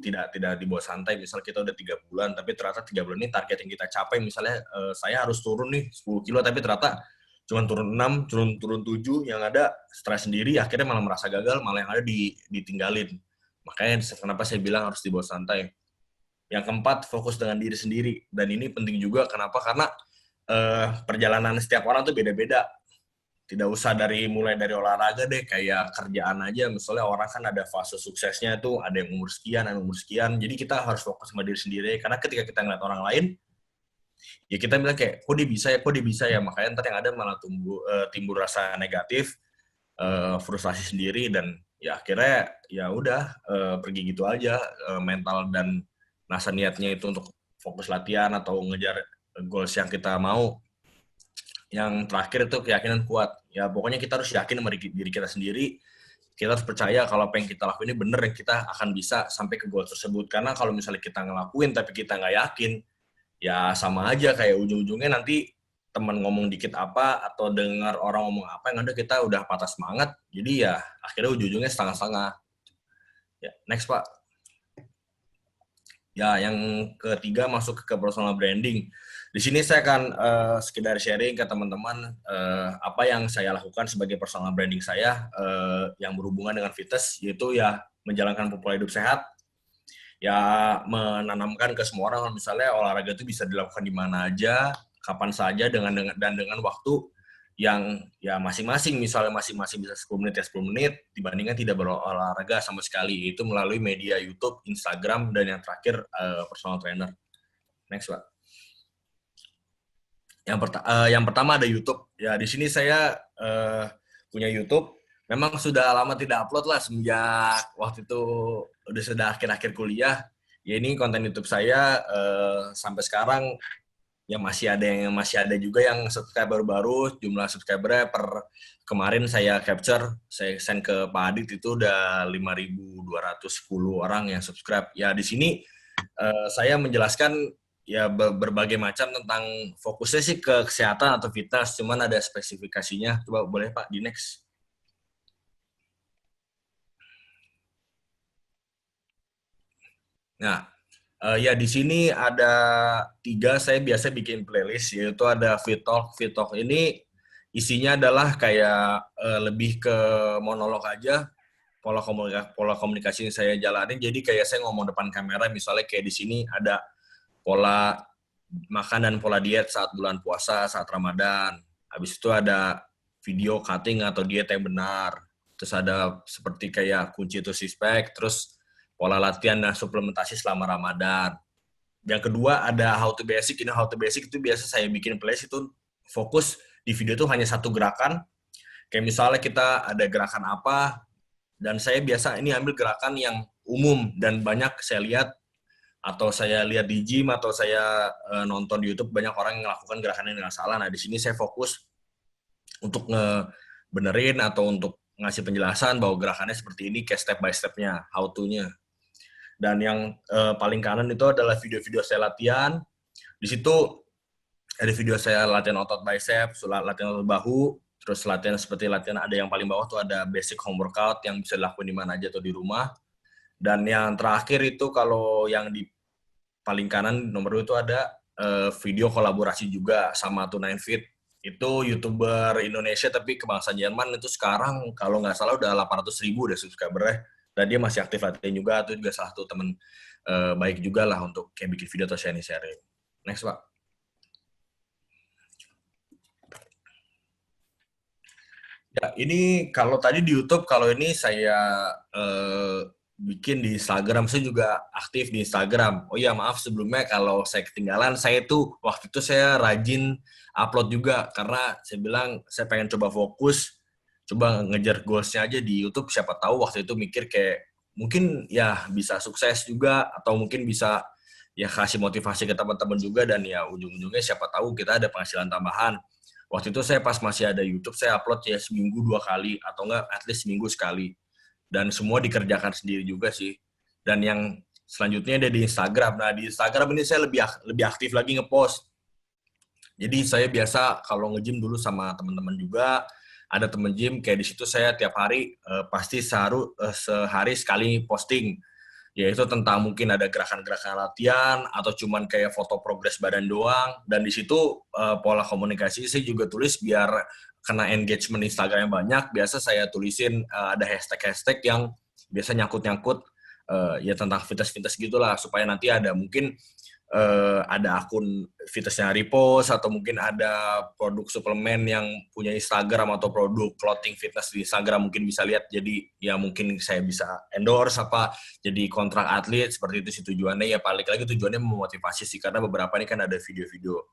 tidak dibawa santai, misal kita udah 3 bulan, tapi ternyata 3 bulan ini target yang kita capai, misalnya saya harus turun nih 10 kilo, tapi ternyata cuma turun 6, turun 7, yang ada stres sendiri, akhirnya malah merasa gagal, malah yang ada ditinggalin. Makanya kenapa saya bilang harus dibawa santai. Yang keempat, fokus dengan diri sendiri. Dan ini penting juga, kenapa? Karena perjalanan setiap orang tuh beda-beda. Tidak usah mulai dari olahraga deh, kayak kerjaan aja. Misalnya orang kan ada fase suksesnya tuh, ada yang umur sekian, ada yang umur sekian. Jadi kita harus fokus sama diri sendiri. Karena ketika kita ngeliat orang lain, ya kita bilang kayak, kok dia bisa ya. Makanya ntar yang ada malah timbul rasa negatif, frustrasi sendiri, dan ya akhirnya ya udah pergi gitu aja, mental dan rasa niatnya itu untuk fokus latihan atau ngejar goals yang kita mau. Yang terakhir itu keyakinan kuat. Ya pokoknya kita harus yakin sama diri kita sendiri. Kita harus percaya kalau apa yang kita lakuin ini bener, dan kita akan bisa sampai ke goal tersebut. Karena kalau misalnya kita ngelakuin tapi kita nggak yakin, ya sama aja kayak ujung-ujungnya nanti teman ngomong dikit apa, atau dengar orang ngomong apa, yang ada kita udah patah semangat. Jadi ya akhirnya ujung-ujungnya setengah-setengah. Ya, next, Pak. Ya, yang ketiga masuk ke personal branding. Di sini saya akan sekedar sharing ke teman-teman apa yang saya lakukan sebagai personal branding saya yang berhubungan dengan fitness, yaitu ya menjalankan pola hidup sehat, ya menanamkan ke semua orang misalnya olahraga itu bisa dilakukan di mana aja, kapan saja dengan waktu yang ya masing-masing, misalnya masing-masing bisa 10 menit ya 10 menit, dibandingkan tidak berolahraga sama sekali. Itu melalui media YouTube, Instagram, dan yang terakhir personal trainer. Next, Pak. Yang pertama ada YouTube. Ya, di sini saya punya YouTube. Memang sudah lama tidak upload lah, semenjak waktu itu sudah akhir-akhir kuliah. Ya, ini konten YouTube saya sampai sekarang ya masih ada juga yang subscriber baru. Jumlah subscribernya per kemarin saya capture, saya send ke Pak Adit, itu udah 5.210 orang yang subscribe. Ya, di sini saya menjelaskan ya berbagai macam tentang, fokusnya sih ke kesehatan atau fitness, cuman ada spesifikasinya. Coba boleh Pak di next. Nah, ya di sini ada 3, saya biasa bikin playlist, yaitu ada Fit Talk. Fit Talk ini isinya adalah kayak lebih ke monolog aja, pola komunikasi yang saya jalanin. Jadi kayak saya ngomong depan kamera, misalnya kayak di sini ada pola makan dan pola diet saat bulan puasa, saat Ramadan. Habis itu ada video cutting atau diet yang benar. Terus ada seperti kayak kunci to six pack, terus pola latihan dan suplementasi selama Ramadan. Yang kedua ada how to basic. Ini how to basic itu biasa saya bikin playlist, itu fokus di video itu hanya satu gerakan. Kayak misalnya kita ada gerakan apa, dan saya biasa ini ambil gerakan yang umum dan banyak saya lihat, atau saya lihat di gym, atau saya nonton di YouTube banyak orang yang melakukan gerakan yang nggak salah. Nah, di sini saya fokus untuk ngebenerin atau untuk ngasih penjelasan bahwa gerakannya seperti ini, kayak step by step-nya, how to-nya. Dan yang paling kanan itu adalah video-video saya latihan. Di situ ada video saya latihan otot bicep, latihan otot bahu, terus latihan seperti latihan, ada yang paling bawah tuh ada basic home workout yang bisa dilakukan di mana aja atau di rumah. Dan yang terakhir itu kalau yang di paling kanan nomor 2 itu ada video kolaborasi juga sama Tune9 Fit. Itu YouTuber Indonesia tapi kebangsaan Jerman, itu sekarang kalau nggak salah udah 800.000 udah subscribernya. Dan dia masih aktif latihan juga, itu juga salah satu teman baik juga lah untuk kayak bikin video atau sharing. Next, Pak. Ya, ini kalau tadi di YouTube, kalau ini saya bikin di Instagram, saya juga aktif di Instagram. Oh iya, maaf sebelumnya kalau saya ketinggalan, saya tuh waktu itu saya rajin upload juga, karena saya bilang saya pengen coba fokus, coba ngejar goals-nya aja di YouTube. Siapa tahu waktu itu mikir kayak mungkin ya bisa sukses juga, atau mungkin bisa ya kasih motivasi ke teman-teman juga, dan ya ujung-ujungnya siapa tahu kita ada penghasilan tambahan. Waktu itu saya pas masih ada YouTube, saya upload ya seminggu 2 kali, atau enggak at least seminggu sekali. Dan semua dikerjakan sendiri juga sih. Dan yang selanjutnya ada di Instagram. Nah, di Instagram ini saya lebih aktif lagi ngepost. Jadi saya biasa kalau nge-gym dulu sama teman-teman juga, ada teman gym, kayak di situ saya tiap hari pasti sehari sekali posting. Yaitu tentang mungkin ada gerakan-gerakan latihan, atau cuman kayak foto progres badan doang. Dan di situ pola komunikasi saya juga tulis biar kena engagement Instagram yang banyak. Biasa saya tulisin ada hashtag-hashtag yang biasa nyangkut-nyangkut ya tentang fitness-fitness gitulah, supaya nanti ada mungkin ada akun fitnessnya repost, atau mungkin ada produk suplemen yang punya Instagram atau produk clothing fitness di Instagram mungkin bisa lihat. Jadi ya mungkin saya bisa endorse apa jadi kontrak atlet, seperti itu sih tujuannya. Ya balik lagi tujuannya memotivasi sih, karena beberapa ini kan ada video-video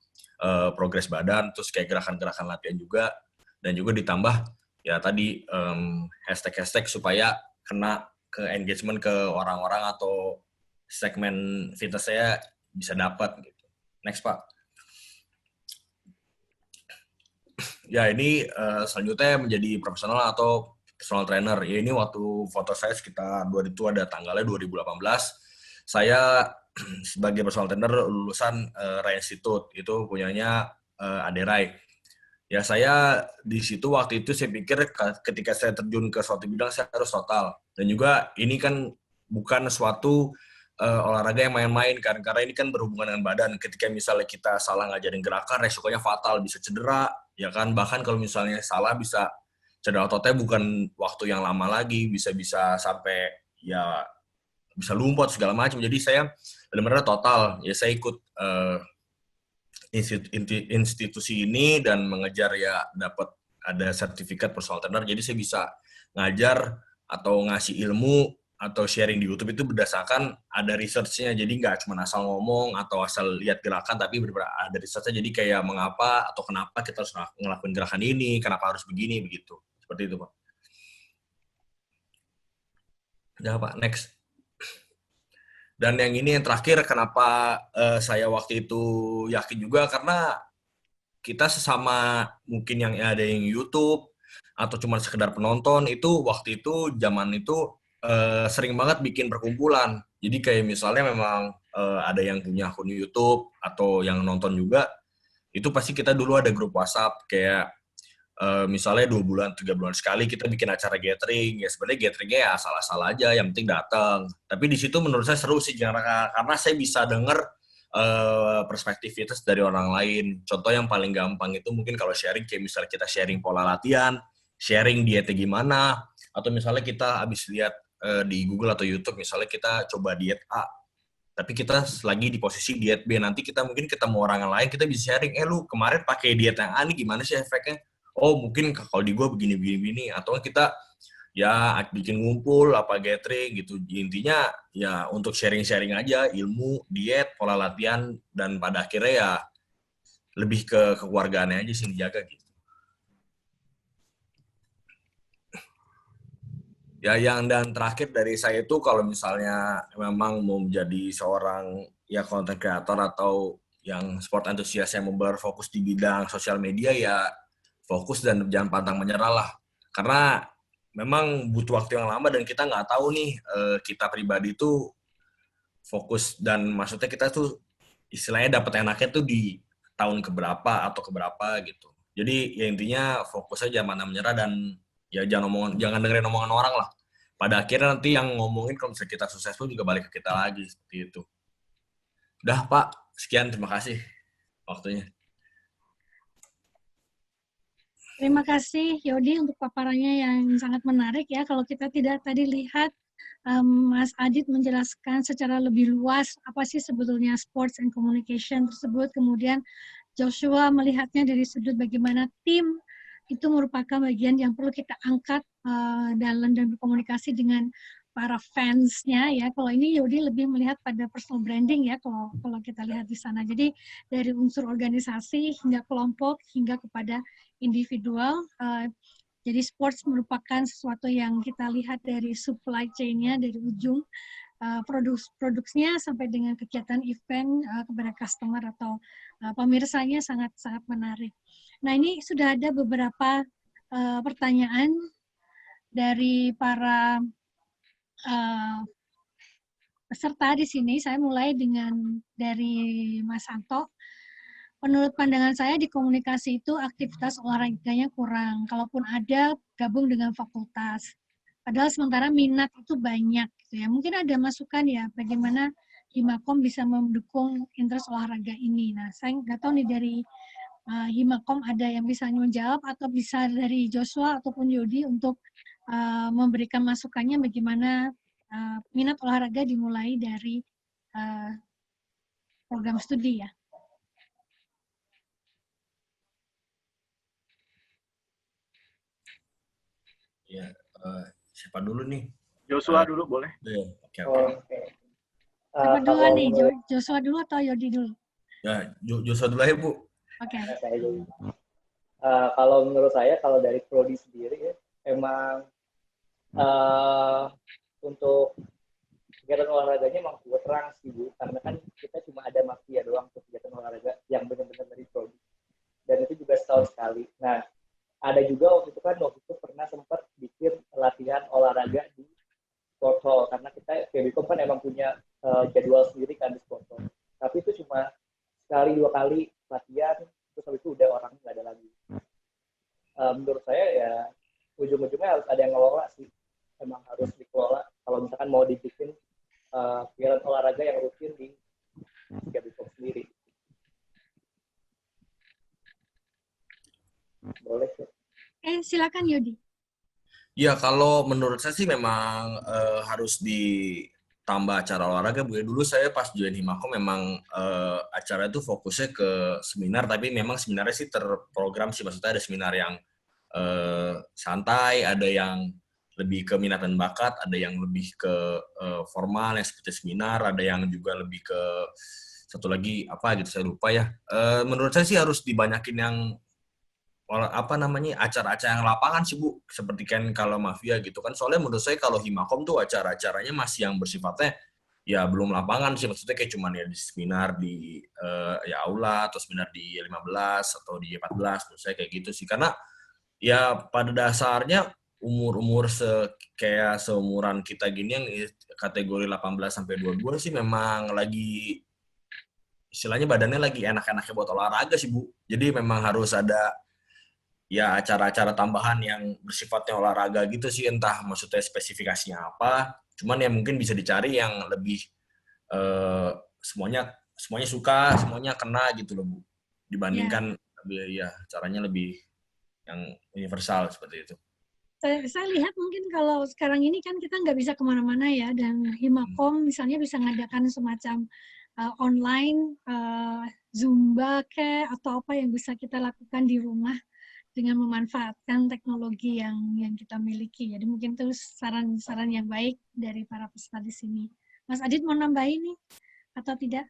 progres badan, terus kayak gerakan-gerakan latihan juga, dan juga ditambah ya tadi hashtag-hashtag supaya kena ke engagement ke orang-orang atau segmen fitness saya bisa dapat gitu. Next, Pak. Ya, ini selanjutnya menjadi profesional atau personal trainer. Ya, ini waktu foto saya sekitar itu ada tanggalnya 2018. Saya sebagai personal trainer lulusan Rai Institute, itu punyanya Ade Rai. Ya, saya di situ waktu itu saya pikir ketika saya terjun ke suatu bidang saya harus total. Dan juga ini kan bukan suatu olahraga yang main-main kan, karena ini kan berhubungan dengan badan. Ketika misalnya kita salah ngajarin gerakan, resikonya fatal, bisa cedera, ya kan. Bahkan kalau misalnya salah bisa cedera ototnya bukan waktu yang lama lagi, bisa sampai ya bisa lumpuh segala macam. Jadi saya benar-benar total. Ya saya ikut institusi ini dan mengejar ya dapat ada sertifikat personal trainer. Jadi saya bisa ngajar atau ngasih ilmu atau sharing di YouTube itu berdasarkan ada research-nya. Jadi nggak cuma asal ngomong atau asal lihat gerakan, tapi benar-benar ada research-nya. Jadi kayak mengapa atau kenapa kita harus ngelakuin gerakan ini, kenapa harus begini, begitu. Seperti itu, Pak. Ya, Pak. Next. Dan yang ini yang terakhir, kenapa saya waktu itu yakin juga, karena kita sesama mungkin yang ada yang YouTube, atau cuma sekedar penonton, itu waktu itu, zaman itu, sering banget bikin perkumpulan. Jadi kayak misalnya memang ada yang punya akun YouTube atau yang nonton juga, itu pasti kita dulu ada grup WhatsApp kayak misalnya 2 bulan, 3 bulan sekali kita bikin acara gathering. Ya sebenarnya gatheringnya ya asal-asal aja, yang penting datang. Tapi di situ menurut saya seru sih karena saya bisa denger perspektivitas dari orang lain. Contoh yang paling gampang itu mungkin kalau sharing kayak misalnya kita sharing pola latihan, sharing dietnya gimana, atau misalnya kita habis lihat di Google atau YouTube, misalnya kita coba diet A, tapi kita lagi di posisi diet B, nanti kita mungkin ketemu orang lain, kita bisa sharing, lu kemarin pakai diet yang A nih gimana sih efeknya? Oh mungkin kalau di gue begini, atau kita ya bikin ngumpul, apa gathering gitu. Intinya ya untuk sharing-sharing aja, ilmu, diet, pola latihan, dan pada akhirnya ya lebih ke kekeluargaannya aja sih dijaga gitu. Ya, yang dan terakhir dari saya itu kalau misalnya memang mau menjadi seorang ya content creator atau yang sport antusias yang berfokus di bidang sosial media, ya fokus dan jangan pantang menyerah lah. Karena memang butuh waktu yang lama dan kita nggak tahu nih kita pribadi itu fokus dan maksudnya kita tuh istilahnya dapat enaknya tuh di tahun keberapa atau keberapa gitu. Jadi ya intinya fokus aja, jangan pantang menyerah dan ya jangan dengerin omongan orang lah. Pada akhirnya nanti yang ngomongin kalau misalnya kita sukses pun juga balik ke kita lagi seperti itu. Udah Pak, sekian, terima kasih waktunya. Terima kasih Yodi untuk paparannya yang sangat menarik ya. Kalau kita tidak tadi lihat Mas Adit menjelaskan secara lebih luas apa sih sebetulnya sports and communication tersebut. Kemudian Joshua melihatnya dari sudut bagaimana tim itu merupakan bagian yang perlu kita angkat dalam dan berkomunikasi dengan para fansnya ya. Kalau ini Yodi lebih melihat pada personal branding ya kalau kita lihat di sana. Jadi dari unsur organisasi hingga kelompok hingga kepada individual. Jadi sports merupakan sesuatu yang kita lihat dari supply chain-nya dari ujung produksinya sampai dengan kegiatan event kepada customer atau pemirsanya sangat menarik. Nah ini sudah ada beberapa pertanyaan dari para peserta di sini. Saya mulai dari Mas Santo. Menurut pandangan saya di komunikasi itu aktivitas olahraganya kurang. Kalaupun ada, gabung dengan fakultas. Padahal sementara minat itu banyak. Gitu ya. Mungkin ada masukan ya bagaimana Himakom bisa mendukung interest olahraga ini. Nah, saya nggak tahu nih dari Himakom ada yang bisa menjawab atau bisa dari Joshua ataupun Yodi untuk memberikan masukannya bagaimana minat olahraga dimulai dari program studi ya. Ya, siapa dulu nih? Joshua dulu boleh. Oke. Siapa dulu nih? Joshua dulu atau Yodi dulu? Ya, Joshua dulu aja, Bu. Oke. Saya dulu. Kalau menurut saya, kalau dari prodi sendiri ya, emang untuk kegiatan olahraganya emang kurang sih Bu, karena kan kita cuma ada mafia doang untuk kegiatan olahraga yang benar-benar dari prodi, dan itu juga setahun sekali. Nah, ada juga waktu itu pernah sempat bikin latihan olahraga di sport hall, karena kita Febicom kan emang punya jadwal sendiri kan di sport hall, tapi itu cuma sekali 2 kali latihan, terus habis itu udah orangnya nggak ada lagi. Menurut saya ya ujung-ujungnya harus ada yang ngelola sih, emang harus dikelola kalau misalkan mau dibikin kegiatan olahraga yang rutin di Febicom sendiri. Boleh sih. Silakan Yodi. Ya, kalau menurut saya sih memang harus tambah acara olahraga, Bu. Dulu saya pas join Himakom memang acara itu fokusnya ke seminar, tapi memang seminarnya sih terprogram sih. Maksudnya ada seminar yang santai, ada yang lebih ke minat dan bakat, ada yang lebih ke formal yang seperti seminar, ada yang juga lebih ke satu lagi apa gitu saya lupa ya. Menurut saya sih harus dibanyakin yang acara-acara yang lapangan sih, Bu, seperti kan kalau Mafia gitu kan. Soalnya menurut saya kalau Himakom tuh acara-acaranya masih yang bersifatnya ya belum lapangan sih, maksudnya kayak cuman ya di seminar di ya aula atau seminar di 15 atau di 14, menurut saya kayak gitu sih. Karena ya pada dasarnya umur-umur kayak seumuran kita gini yang kategori 18 sampai 22 sih memang lagi istilahnya badannya lagi enak-enaknya buat olahraga sih, Bu. Jadi memang harus ada ya acara-acara tambahan yang bersifatnya olahraga gitu sih, entah maksudnya spesifikasinya apa, cuman ya mungkin bisa dicari yang lebih semuanya suka, semuanya kena gitu loh, Bu, dibandingkan ya caranya lebih yang universal seperti itu. Saya lihat mungkin kalau sekarang ini kan kita nggak bisa kemana-mana ya, dan Himakom misalnya bisa ngadakan semacam online Zumba atau apa yang bisa kita lakukan di rumah dengan memanfaatkan teknologi yang kita miliki. Jadi mungkin itu saran-saran yang baik dari para peserta di sini. Mas Adit mau nambahin nih atau tidak?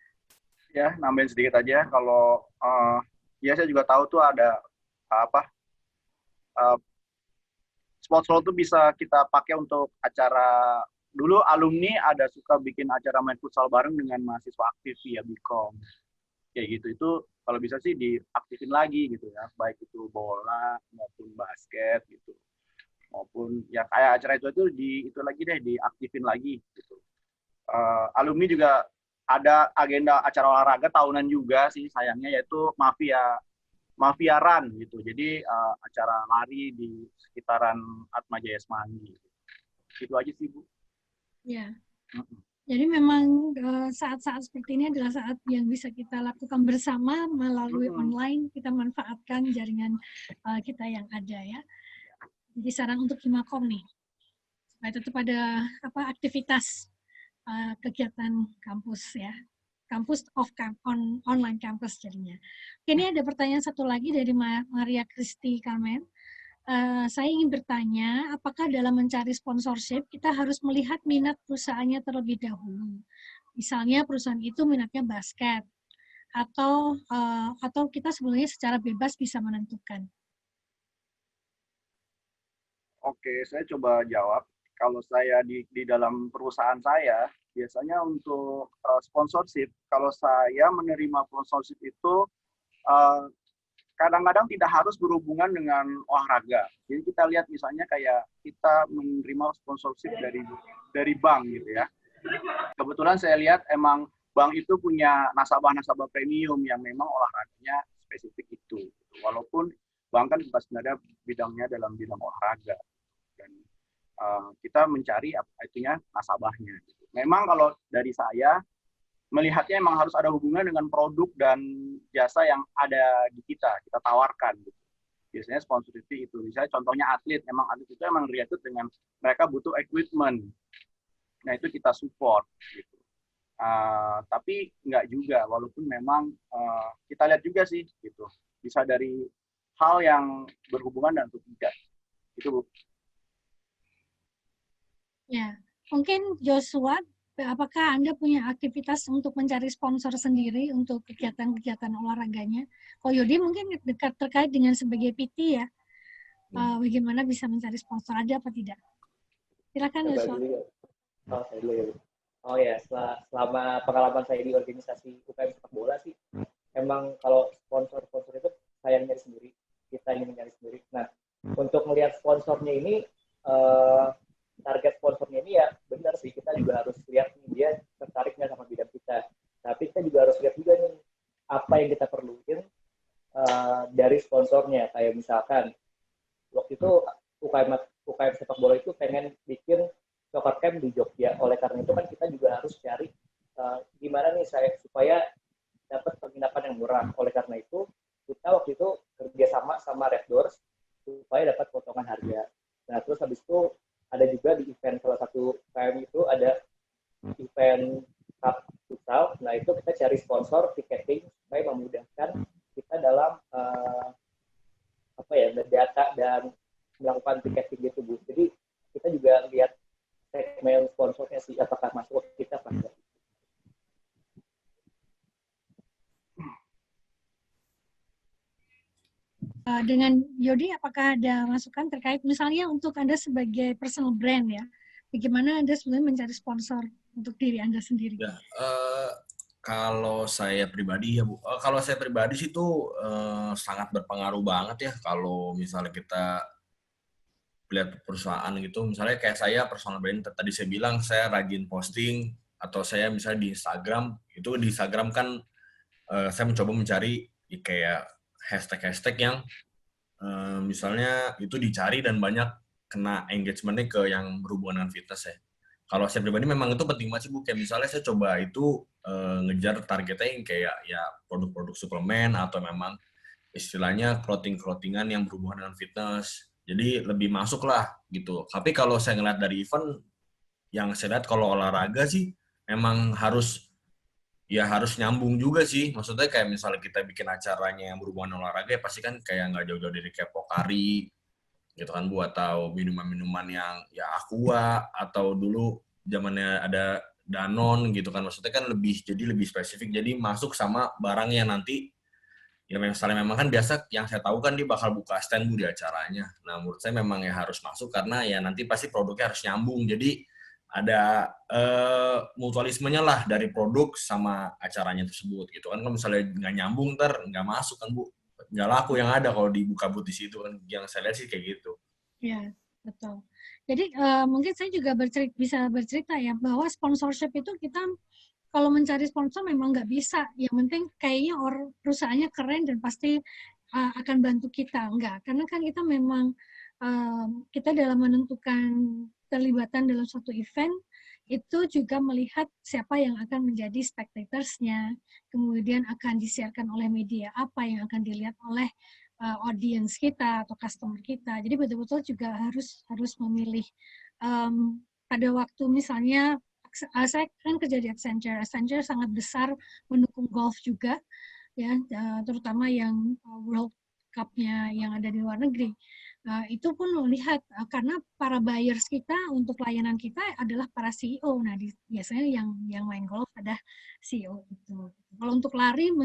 Ya, nambahin sedikit aja. Kalau ya saya juga tahu tuh ada sports hall tuh bisa kita pakai untuk acara. Dulu alumni ada suka bikin acara main futsal bareng dengan mahasiswa aktif ya Bikom. Kayak gitu, itu kalau bisa sih diaktifin lagi gitu ya, baik itu bola maupun basket gitu, maupun ya kayak acara itu lagi deh diaktifin lagi gitu. Alumni juga ada agenda acara olahraga tahunan juga sih sayangnya, yaitu Mafia Run gitu. Jadi acara lari di sekitaran Atmajaya Semanggi. Itu aja sih, Bu. Ya. Jadi memang saat-saat seperti ini adalah saat yang bisa kita lakukan bersama melalui online. Kita manfaatkan jaringan kita yang ada ya. Jadi saran untuk Himakom nih, supaya tetap ada aktivitas kegiatan kampus ya, kampus online campus jadinya. Ini ada pertanyaan satu lagi dari Maria Kristi Carmen. Saya ingin bertanya, apakah dalam mencari sponsorship kita harus melihat minat perusahaannya terlebih dahulu? Misalnya perusahaan itu minatnya basket, atau kita sebenarnya secara bebas bisa menentukan? Oke, saya coba jawab. Kalau saya di dalam perusahaan saya, biasanya untuk sponsorship, kalau saya menerima sponsorship itu kadang-kadang tidak harus berhubungan dengan olahraga. Jadi kita lihat misalnya kayak kita menerima sponsorship dari bank gitu ya. Kebetulan saya lihat emang bank itu punya nasabah-nasabah premium yang memang olahraganya spesifik itu. Walaupun bank kan bukan sebenarnya bidangnya dalam bidang olahraga. Dan kita mencari itunya nasabahnya. Memang kalau dari saya melihatnya emang harus ada hubungan dengan produk dan jasa yang ada di kita tawarkan. Gitu. Biasanya sponsorship itu, misalnya contohnya atlet, emang atlet itu emang related dengan mereka butuh equipment. Nah itu kita support. Gitu. Tapi nggak juga, walaupun memang kita lihat juga sih, gitu. Bisa dari hal yang berhubungan dan tidak. Itu Bu. Ya, mungkin Joshua, apakah Anda punya aktivitas untuk mencari sponsor sendiri untuk kegiatan-kegiatan olahraganya? Kalau Yodi mungkin dekat terkait dengan sebagai PT ya, bagaimana bisa mencari sponsor, ada apa tidak? Silakan Joshua. Oh ya, selama pengalaman saya di organisasi UKM sepak bola sih, emang kalau sponsor itu saya nyari sendiri, kita ingin nyari sendiri. Nah, untuk melihat sponsornya ini, target sponsornya ini ya benar sih, kita juga harus lihat nih dia tertariknya sama bidang kita. Tapi kita juga harus lihat juga nih apa yang kita perluin dari sponsornya. Kayak misalkan waktu itu UKM sepak bola itu pengen bikin soccer camp di Jogja. Oleh karena itu kan kita juga harus cari gimana nih supaya dapat penginapan yang murah. Oleh karena itu kita waktu itu kerjasama sama Red Doors supaya dapat potongan harga. Nah terus habis itu ada juga di event salah satu UKM itu ada dan melakukan tiketing gitu, Bu. Jadi kita juga lihat segmen sponsornya sih, apakah masuk ke kita apa enggak. Dengan Yodi, apakah ada masukan terkait misalnya untuk Anda sebagai personal brand ya, bagaimana Anda sebenarnya mencari sponsor untuk diri Anda sendiri? Ya, kalau saya pribadi ya Bu, kalau saya pribadi sih itu sangat berpengaruh banget ya kalau misalnya kita lihat perusahaan gitu, misalnya kayak saya personal brand tadi saya bilang saya rajin posting atau saya misalnya di Instagram, itu di Instagram kan saya mencoba mencari kayak hashtag-hashtag yang misalnya itu dicari dan banyak kena engagementnya ke yang berhubungan dengan fitness ya. Kalau saya pribadi memang itu penting banget sih Bu, kayak misalnya saya coba itu ngejar targetnya yang kayak ya produk-produk suplemen atau memang istilahnya clothing-clothingan yang berhubungan dengan fitness. Jadi lebih masuk lah gitu. Tapi kalau saya ngeliat dari event, yang saya lihat kalau olahraga sih memang harus nyambung juga sih. Maksudnya kayak misalnya kita bikin acaranya yang berhubungan olahraga, ya pasti kan kayak nggak jauh-jauh dari kayak Pocari gitu kan Bu, atau minuman-minuman yang ya Aqua, atau dulu zamannya ada Danone gitu kan. Maksudnya kan lebih spesifik. Jadi masuk sama barangnya nanti. Ya misalnya memang kan biasa yang saya tahu kan dia bakal buka stand Bu di acaranya. Nah menurut saya memang ya harus masuk karena ya nanti pasti produknya harus nyambung. Jadi ada mutualismenya lah dari produk sama acaranya tersebut gitu kan. Kalau misalnya nggak nyambung ntar nggak masuk kan Bu. Nggak laku yang ada kalau dibuka booth di situ kan. Yang saya lihat sih kayak gitu. Ya, betul. Jadi mungkin saya juga bisa bercerita ya bahwa sponsorship itu kita kalau mencari sponsor memang nggak bisa. Yang penting kayaknya perusahaannya keren dan pasti akan bantu kita. Enggak, karena kan kita memang kita dalam menentukan terlibatan dalam suatu event itu juga melihat siapa yang akan menjadi spectators-nya, kemudian akan disiarkan oleh media apa yang akan dilihat oleh audience kita atau customer kita. Jadi betul-betul juga harus memilih pada waktu misalnya saya kan kerja di Accenture. Accenture sangat besar mendukung golf juga, ya, terutama yang World Cup-nya yang ada di luar negeri. Itu pun melihat karena para buyers kita untuk layanan kita adalah para CEO. Nah, biasanya yang main golf ada CEO itu. Kalau untuk lari,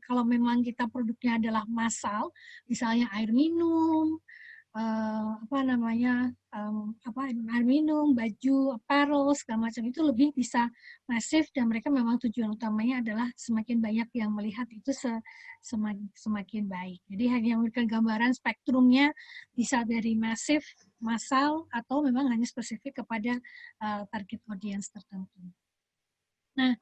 kalau memang kita produknya adalah massal, misalnya air minum, air minum, baju, apparel, segala macam itu lebih bisa masif dan mereka memang tujuan utamanya adalah semakin banyak yang melihat itu semakin baik. Jadi hanya memberikan gambaran spektrumnya bisa dari masif, massal, atau memang hanya spesifik kepada target audience tertentu. Nah,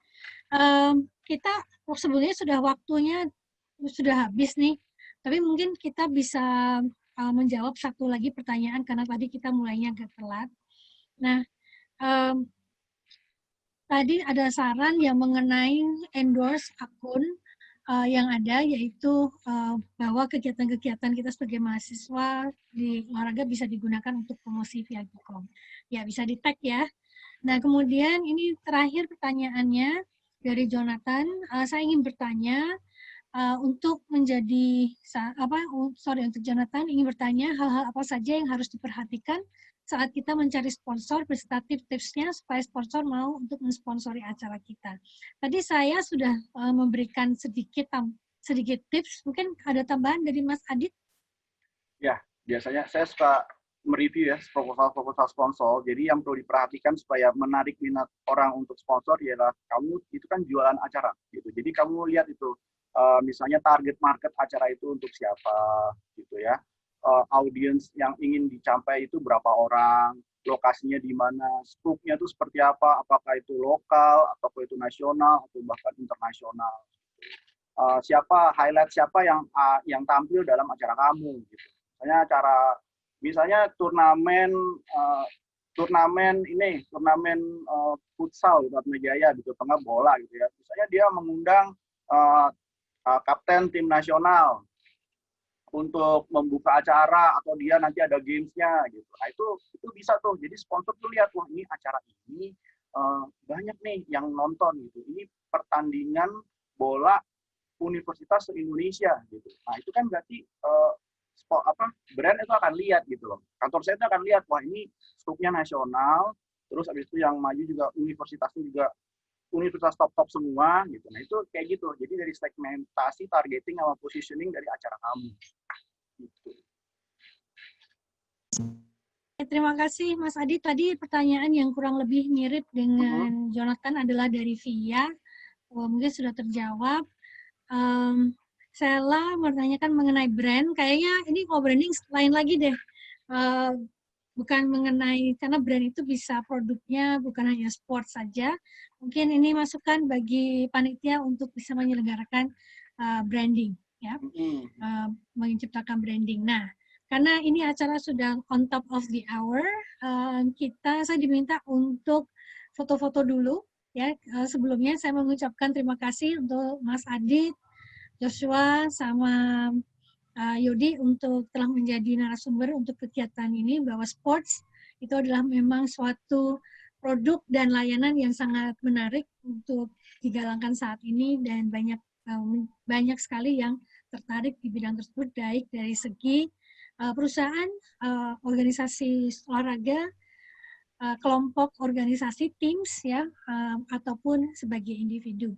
kita sebenarnya waktunya sudah habis nih, tapi mungkin kita bisa menjawab satu lagi pertanyaan karena tadi kita mulainya agak telat. Nah, tadi ada saran yang mengenai endorse akun yang ada, yaitu bahwa kegiatan-kegiatan kita sebagai mahasiswa di olahraga bisa digunakan untuk promosi via Gcom. Ya, bisa di-tag ya. Nah, kemudian ini terakhir pertanyaannya dari Jonathan. Saya ingin bertanya, untuk Jonathan ingin bertanya hal-hal apa saja yang harus diperhatikan saat kita mencari sponsor beserta tips-tipsnya supaya sponsor mau untuk mensponsori acara kita. Tadi saya sudah memberikan sedikit tips, mungkin ada tambahan dari Mas Adit? Ya, biasanya saya suka mereview ya proposal sponsor. Jadi yang perlu diperhatikan supaya menarik minat orang untuk sponsor ialah kamu itu kan jualan acara gitu. Jadi kamu lihat itu misalnya target market acara itu untuk siapa gitu ya, audience yang ingin dicapai itu berapa orang, lokasinya di mana, scope-nya itu seperti apa, apakah itu lokal atau itu nasional atau bahkan internasional, highlight siapa yang tampil dalam acara kamu gitu. Misalnya turnamen futsal di Atmajaya gitu, tengah bola gitu ya, misalnya dia mengundang kapten tim nasional untuk membuka acara atau dia nanti ada games-nya gitu. Nah, itu bisa tuh. Jadi sponsor tuh lihat, wah ini acara ini banyak nih yang nonton gitu. Ini pertandingan bola universitas se-Indonesia gitu. Nah, itu kan berarti brand itu akan lihat gitu loh. Kantor saya itu akan lihat, wah ini skupnya nasional, terus habis itu yang maju juga universitasnya juga universitas top-top semua gitu. Nah itu kayak gitu. Jadi dari segmentasi, targeting, sama positioning dari acara kamu. Gitu. Terima kasih Mas Adi. Tadi pertanyaan yang kurang lebih mirip dengan Jonathan adalah dari Via. Mungkin sudah terjawab. Sela menanyakan mengenai brand. Kayaknya ini kalau branding lain lagi deh. Bukan mengenai, karena brand itu bisa produknya bukan hanya sport saja. Mungkin ini masukan bagi panitia untuk bisa menyelenggarakan branding, ya, menciptakan branding. Nah, karena ini acara sudah on top of the hour, saya diminta untuk foto-foto dulu, ya. Sebelumnya saya mengucapkan terima kasih untuk Mas Adit, Joshua, sama Yodi untuk telah menjadi narasumber untuk kegiatan ini, bahwa sports itu adalah memang suatu produk dan layanan yang sangat menarik untuk digalangkan saat ini, dan banyak sekali yang tertarik di bidang tersebut, baik dari segi perusahaan, organisasi olahraga, kelompok organisasi, teams, ya, ataupun sebagai individu.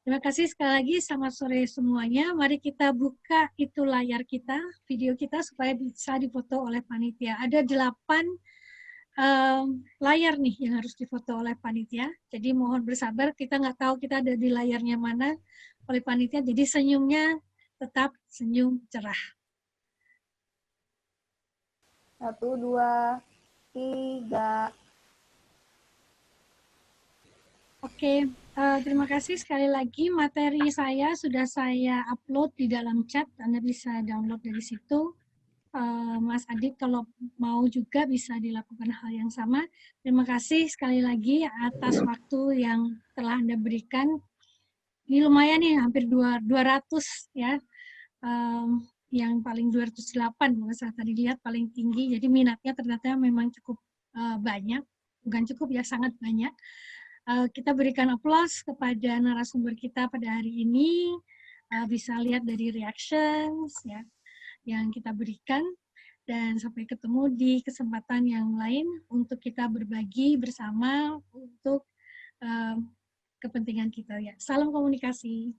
Terima kasih sekali lagi, selamat sore semuanya. Mari kita buka itu layar kita, video kita, supaya bisa difoto oleh panitia. Ada 8 layar nih yang harus difoto oleh panitia. Jadi mohon bersabar, kita nggak tahu kita ada di layarnya mana oleh panitia. Jadi senyumnya tetap senyum cerah. 1, 2, 3. Oke, terima kasih sekali lagi. Materi saya sudah saya upload di dalam chat, Anda bisa download dari situ. Mas Adit kalau mau juga bisa dilakukan hal yang sama. Terima kasih sekali lagi atas waktu yang telah Anda berikan. Ini lumayan nih, hampir 200 ya. Yang paling 208, saya tadi lihat paling tinggi. Jadi minatnya ternyata memang cukup banyak. Bukan cukup ya, sangat banyak. Kita berikan aplaus kepada narasumber kita pada hari ini. Bisa lihat dari reactions ya yang kita berikan, dan sampai ketemu di kesempatan yang lain untuk kita berbagi bersama untuk kepentingan kita, ya. Salam komunikasi.